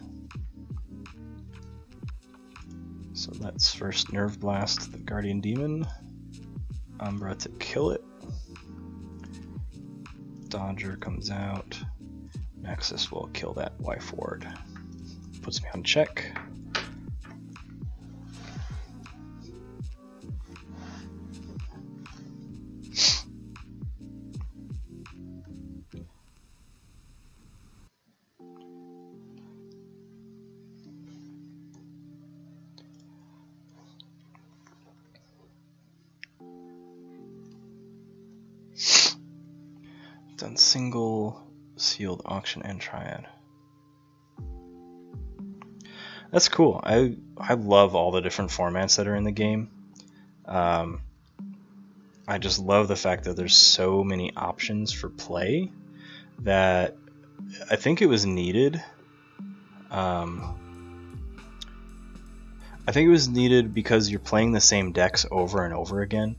Speaker 1: So let's first Nerve Blast the Guardian Demon. Umbra to kill it. Dodger comes out. Nexus will kill that Life Ward. Puts me on check. Done single, sealed, auction, and triad. That's cool. I love all the different formats that are in the game. I just love the fact that there's so many options for play that I think it was needed. I think it was needed because you're playing the same decks over and over again,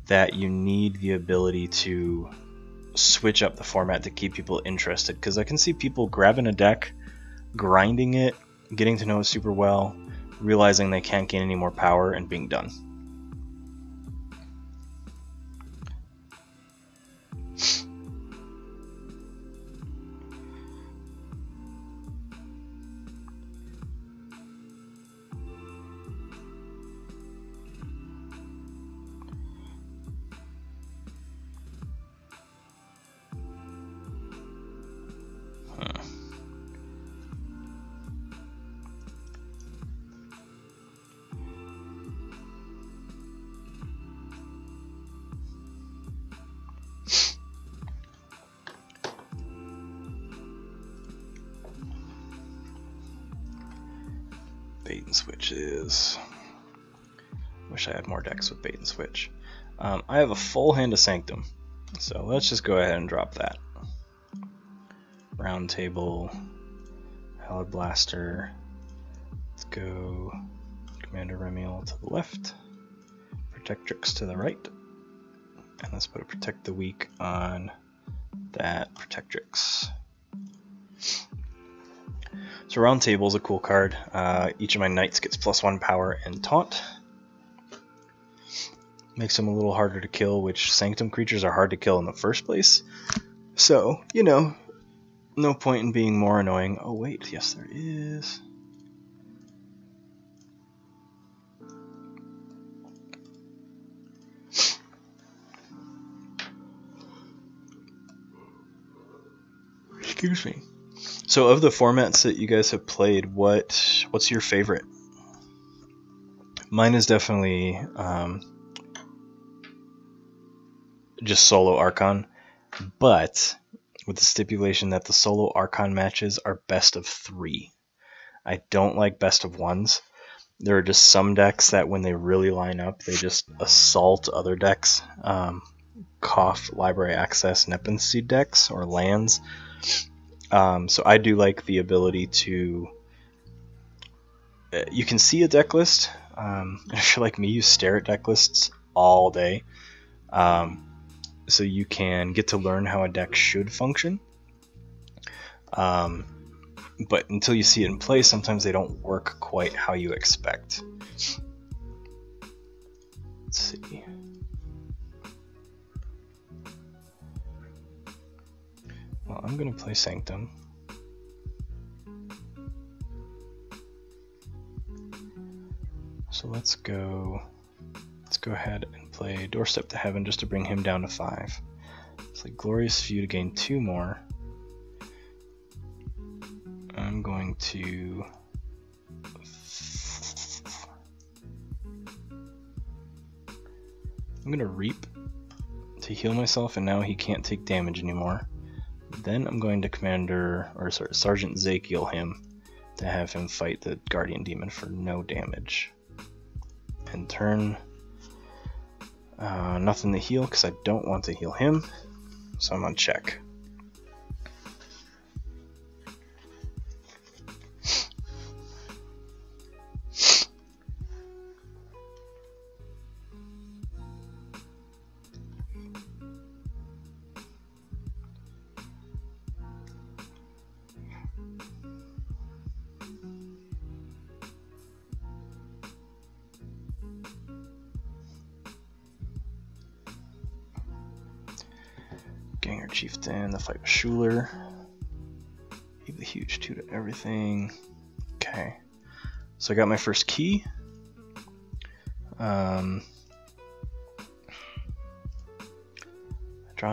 Speaker 1: that you need the ability to switch up the format to keep people interested, because I can see people grabbing a deck, grinding it, getting to know it super well, realizing they can't gain any more power, and being done. which is... Wish I had more decks with bait and switch. I have a full hand of Sanctum, so let's just go ahead and drop that. Round Table, Hallowed Blaster. Let's go Commander Remiel to the left, Protectrix to the right, and let's put a Protect the Weak on that Protectrix. So Round Table is a cool card. Each of my knights gets +1 power and taunt. Makes them a little harder to kill, which Sanctum creatures are hard to kill in the first place. So, you know, no point in being more annoying. Oh wait, yes there is. Excuse me. So of the formats that you guys have played, what's your favorite? Mine is definitely just solo Archon, but with the stipulation that the solo Archon matches are best of 3. I don't like best of 1s. There are just some decks that when they really line up, they just assault other decks. Cough, Library Access, Nepenseed decks, or lands. So I do like the ability to... You can see a deck list. If you're like me, you stare at deck lists all day. So you can get to learn how a deck should function. But until you see it in play, sometimes they don't work quite how you expect. Let's see. Well, I'm going to play Sanctum. So let's go ahead and play Doorstep to Heaven just to bring him down to 5. It's like Glorious View to gain 2 more. I'm going to... Reap to heal myself, and now he can't take damage anymore. Then I'm going to Sergeant Zakiel him to have him fight the Guardian Demon for no damage. And turn... nothing to heal because I don't want to heal him, so I'm on check. Ganger Chieftain, the fight with Schuler. Give the huge 2 to everything. Okay. So I got my first key. Drawn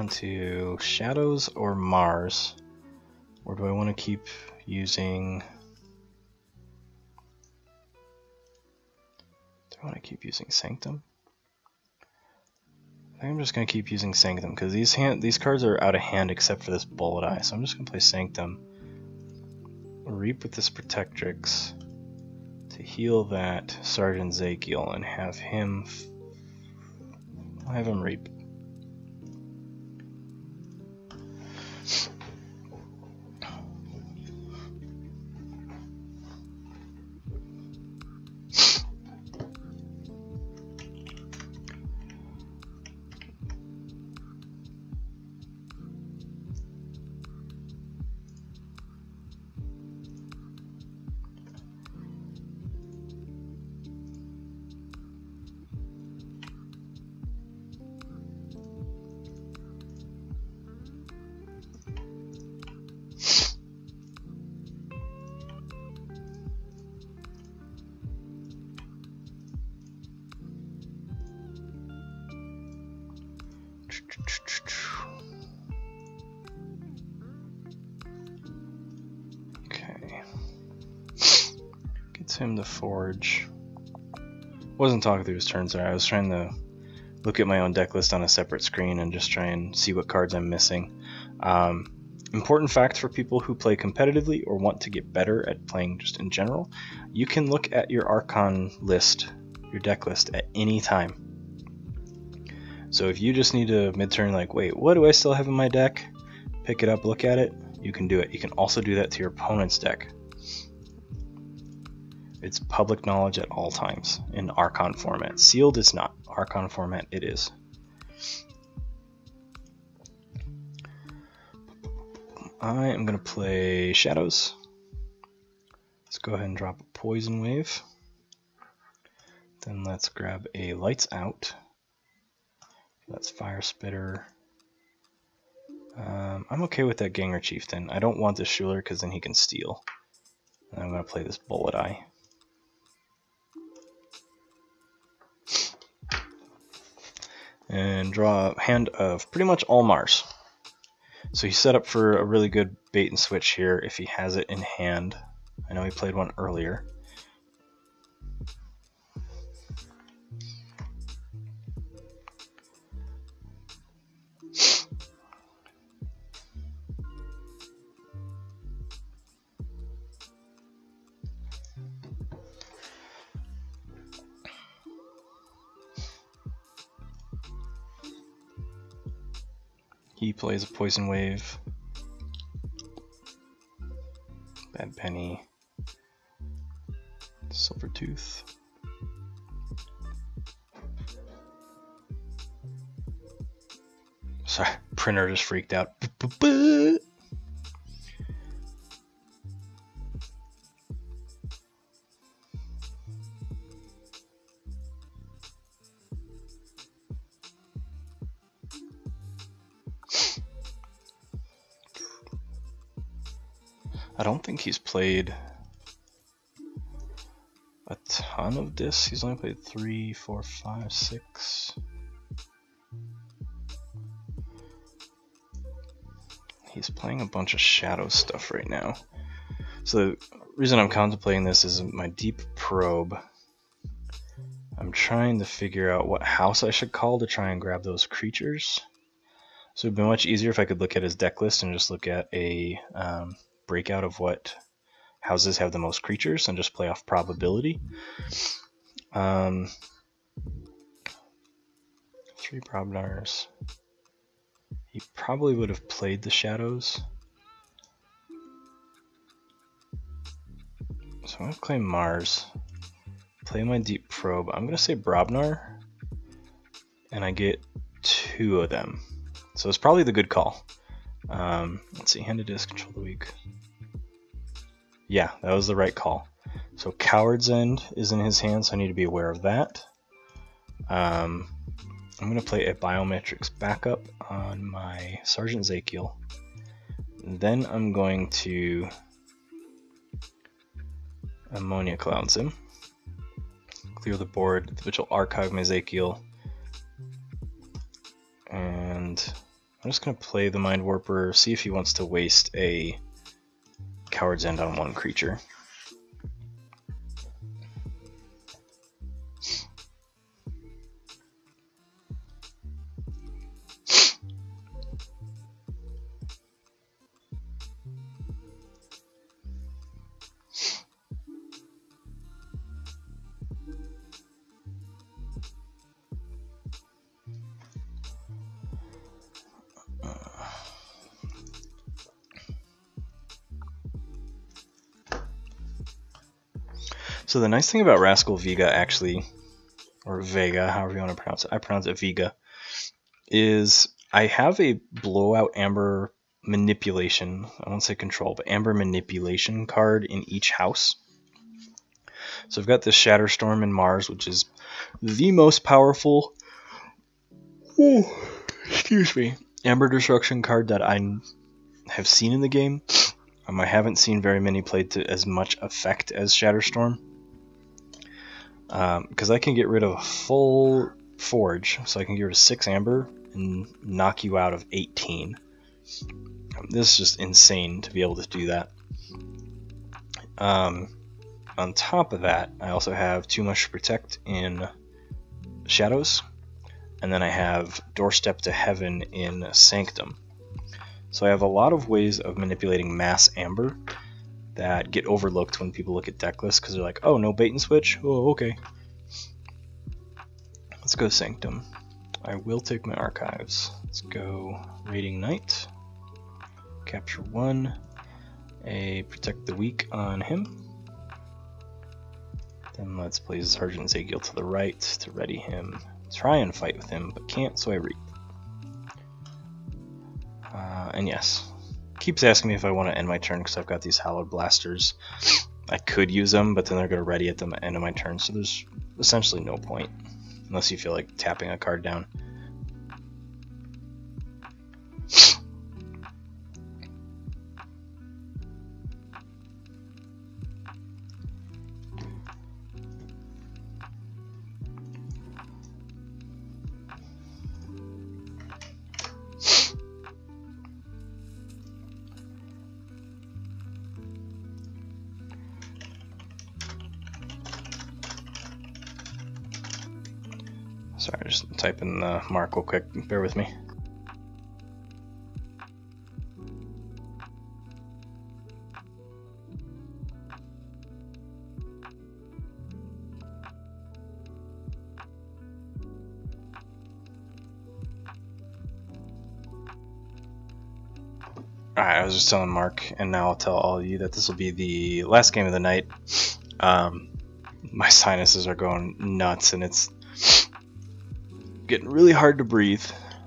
Speaker 1: to Shadows or Mars. Or do I want to keep using... Do I want to keep using Sanctum? I think I'm just going to keep using Sanctum because these cards are out of hand except for this Bullet Eye, so I'm just going to play Sanctum. Reap with this Protectrix to heal that Sergeant Zakiel and have him... I'll have him Reap. Okay. Gets him to forge. Wasn't talking through his turns there. I was trying to look at my own deck list on a separate screen and just try and see what cards I'm missing. Important fact for people who play competitively or want to get better at playing just in general, you can look at your Archon list, your deck list, at any time. So if you just need a mid-turn, like, wait, what do I still have in my deck? Pick it up, look at it, you can do it. You can also do that to your opponent's deck. It's public knowledge at all times in Archon format. Sealed is not. Archon format it is. I am going to play Shadows. Let's go ahead and drop a Poison Wave. Then let's grab a Lights Out. That's Fire Spitter. I'm okay with that Ganger Chieftain. I don't want this Schuler because then he can steal. And I'm going to play this Bullet Eye. And draw a hand of pretty much all Mars. So he's set up for a really good bait and switch here if he has it in hand. I know he played one earlier. He plays a Poison Wave, Bad Penny, Silver Tooth. Sorry, printer just freaked out. I don't think he's played a ton of discs. He's only played 3, 4, 5, 6. He's playing a bunch of Shadow stuff right now. So the reason I'm contemplating this is my Deep Probe. I'm trying to figure out what house I should call to try and grab those creatures. So it'd be much easier if I could look at his deck list and just look at a breakout of what houses have the most creatures and just play off probability. 3 Probnars. He probably would have played the Shadows. So I'm going to claim Mars. Play my Deep Probe. I'm going to say Brobnar. And I get 2 of them. So it's probably the good call. Let's see, Hand of Disc, Control the Weak. Yeah, that was the right call. So Coward's End is in his hand, so I need to be aware of that. I'm going to play a Biometrics backup on my Sergeant Ezekiel. Then I'm going to Ammonia Clouds him. Clear the board, which will archive my Ezekiel. And I'm just going to play the Mind Warper, see if he wants to waste a Coward's End on one creature. So the nice thing about Rascal Vega actually, or Vega, however you want to pronounce it, I pronounce it Vega, is I have a Blowout Amber Manipulation, I won't say control, but Amber Manipulation card in each house. So I've got this Shatterstorm in Mars, which is the most powerful, excuse me, Amber Destruction card that I have seen in the game. I haven't seen very many played to as much effect as Shatterstorm. Because I can get rid of a full Forge, so I can get rid of 6 Amber and knock you out of 18. This is just insane to be able to do that. On top of that, I also have Too Much to Protect in Shadows, and then I have Doorstep to Heaven in Sanctum. So I have a lot of ways of manipulating mass amber that get overlooked when people look at deck lists because they're like, oh, no bait and switch? Oh, okay. Let's go Sanctum. I will take my archives. Let's go Raiding Knight. Capture 1. A Protect the Weak on him. Then let's play Sergeant Zagiel to the right to ready him. Try and fight with him, but can't, so I reap. And yes, keeps asking me if I want to end my turn because I've got these Hallowed Blasters. I could use them, but then they're going to ready at the end of my turn, so there's essentially no point unless you feel like tapping a card down. Sorry, just type in the mark real quick. Bear with me. Alright, I was just telling Mark, and now I'll tell all of you that this will be the last game of the night. My sinuses are going nuts, and it's getting really hard to breathe.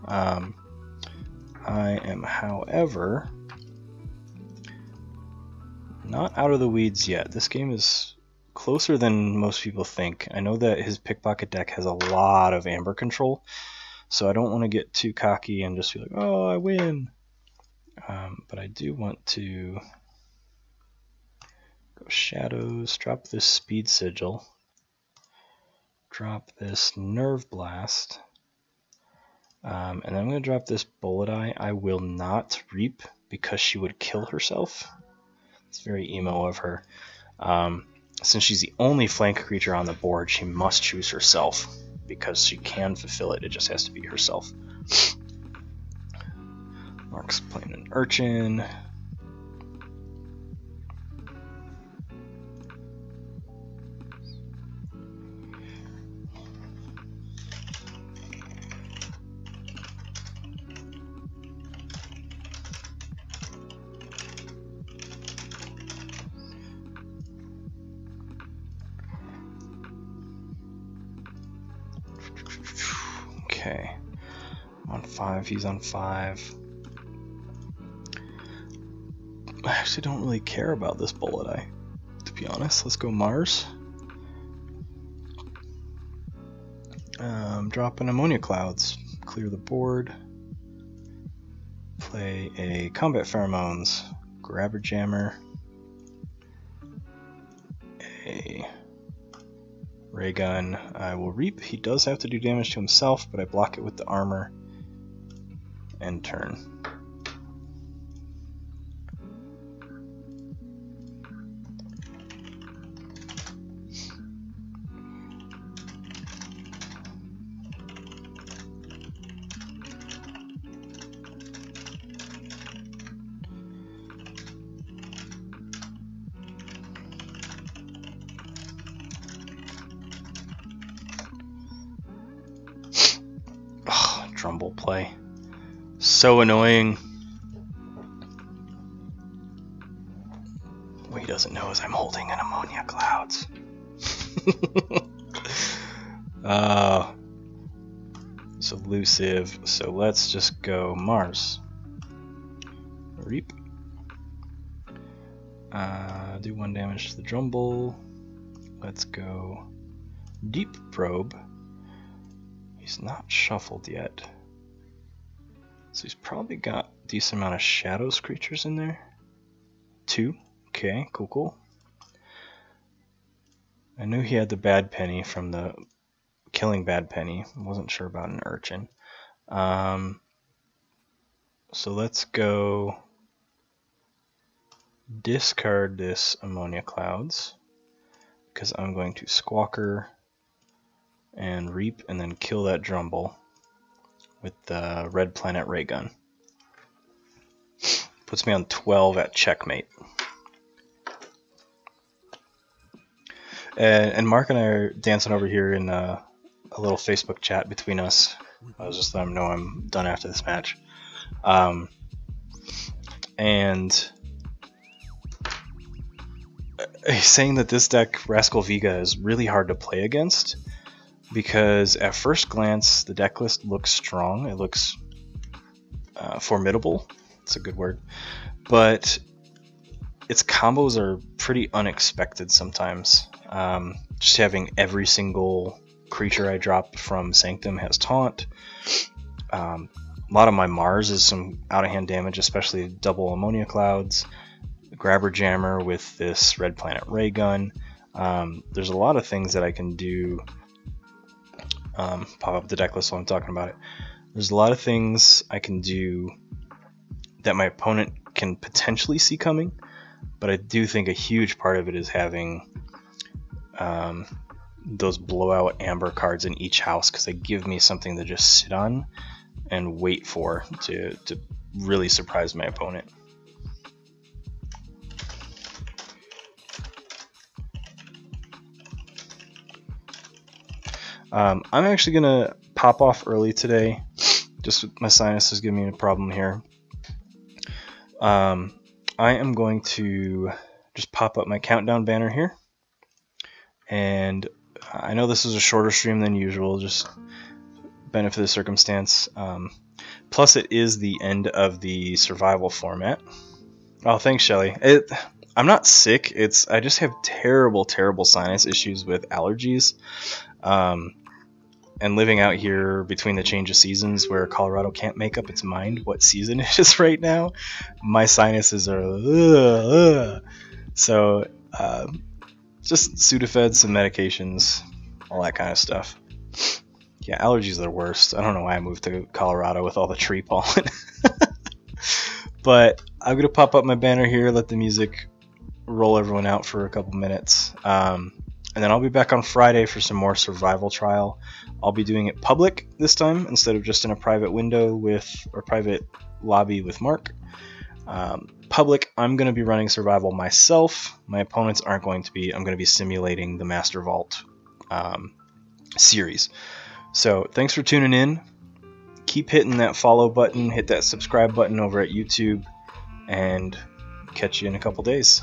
Speaker 1: I am, however, not out of the weeds yet. This game is closer than most people think. I know that his pickpocket deck has a lot of amber control, so I don't want to get too cocky and just be like, oh, I win. But I do want to go Shadows, drop this Speed Sigil, drop this Nerve Blast, and then I'm going to drop this Bullet Eye. I will not reap because she would kill herself. It's very emo of her. Since she's the only flank creature on the board, she must choose herself because she can fulfill it. It just has to be herself. Mark's playing an Archon. Okay, I'm on 5, he's on 5. I actually don't really care about this Bullet Eye, to be honest. Let's go Mars. Dropping Ammonia Clouds, clear the board. Play a Combat Pheromones, Grabber Jammer, a Ray Gun. I will reap. He does have to do damage to himself, but I block it with the armor and turn. Drumble play. So annoying. What he doesn't know is I'm holding an Ammonia Clouds. It's elusive, so let's just go Mars. Reap. Do 1 damage to the Drumble. Let's go Deep Probe. He's not shuffled yet. So he's probably got a decent amount of Shadows creatures in there. 2. Okay, cool. I knew he had the Bad Penny from the killing Bad Penny. I wasn't sure about an Archon. So let's go discard this Ammonia Clouds because I'm going to Squawker and reap and then kill that Drumble with the Red Planet Ray Gun. Puts me on 12 at checkmate. And Mark and I are dancing over here in a little Facebook chat between us. I was just letting him know I'm done after this match. And he's saying that this deck, Rascal Vega, is really hard to play against because at first glance the deck list looks strong. It looks formidable. It's a good word. But its combos are pretty unexpected sometimes. Just having every single creature I drop from Sanctum has taunt. A lot of my Mars is some out-of-hand damage, especially double ammonia clouds. Grabber Jammer with this Red Planet Ray Gun. There's a lot of things that I can do. Pop up the deck list while I'm talking about it. There's a lot of things I can do that my opponent can potentially see coming, but I do think a huge part of it is having those blowout amber cards in each house, because they give me something to just sit on and wait for to really surprise my opponent. I'm actually gonna pop off early today. Just my sinus is giving me a problem here. I am going to just pop up my countdown banner here, and I know this is a shorter stream than usual, just benefit of the circumstance. Plus it is the end of the survival format. Oh, thanks, Shelly. I'm not sick. I just have terrible sinus issues with allergies. And living out here between the change of seasons where Colorado can't make up its mind what season it is right now, my sinuses are so just Sudafed, some medications, all that kind of stuff. Yeah, allergies are the worst. I don't know why I moved to Colorado with all the tree pollen. But I'm gonna pop up my banner here, let the music roll everyone out for a couple minutes, and then I'll be back on Friday for some more survival trial. I'll be doing it public this time instead of just in a private window or private lobby with Mark. Public, I'm going to be running survival myself. My opponents aren't going to be. I'm going to be simulating the Master Vault series. So thanks for tuning in. Keep hitting that follow button, hit that subscribe button over at YouTube, and catch you in a couple days.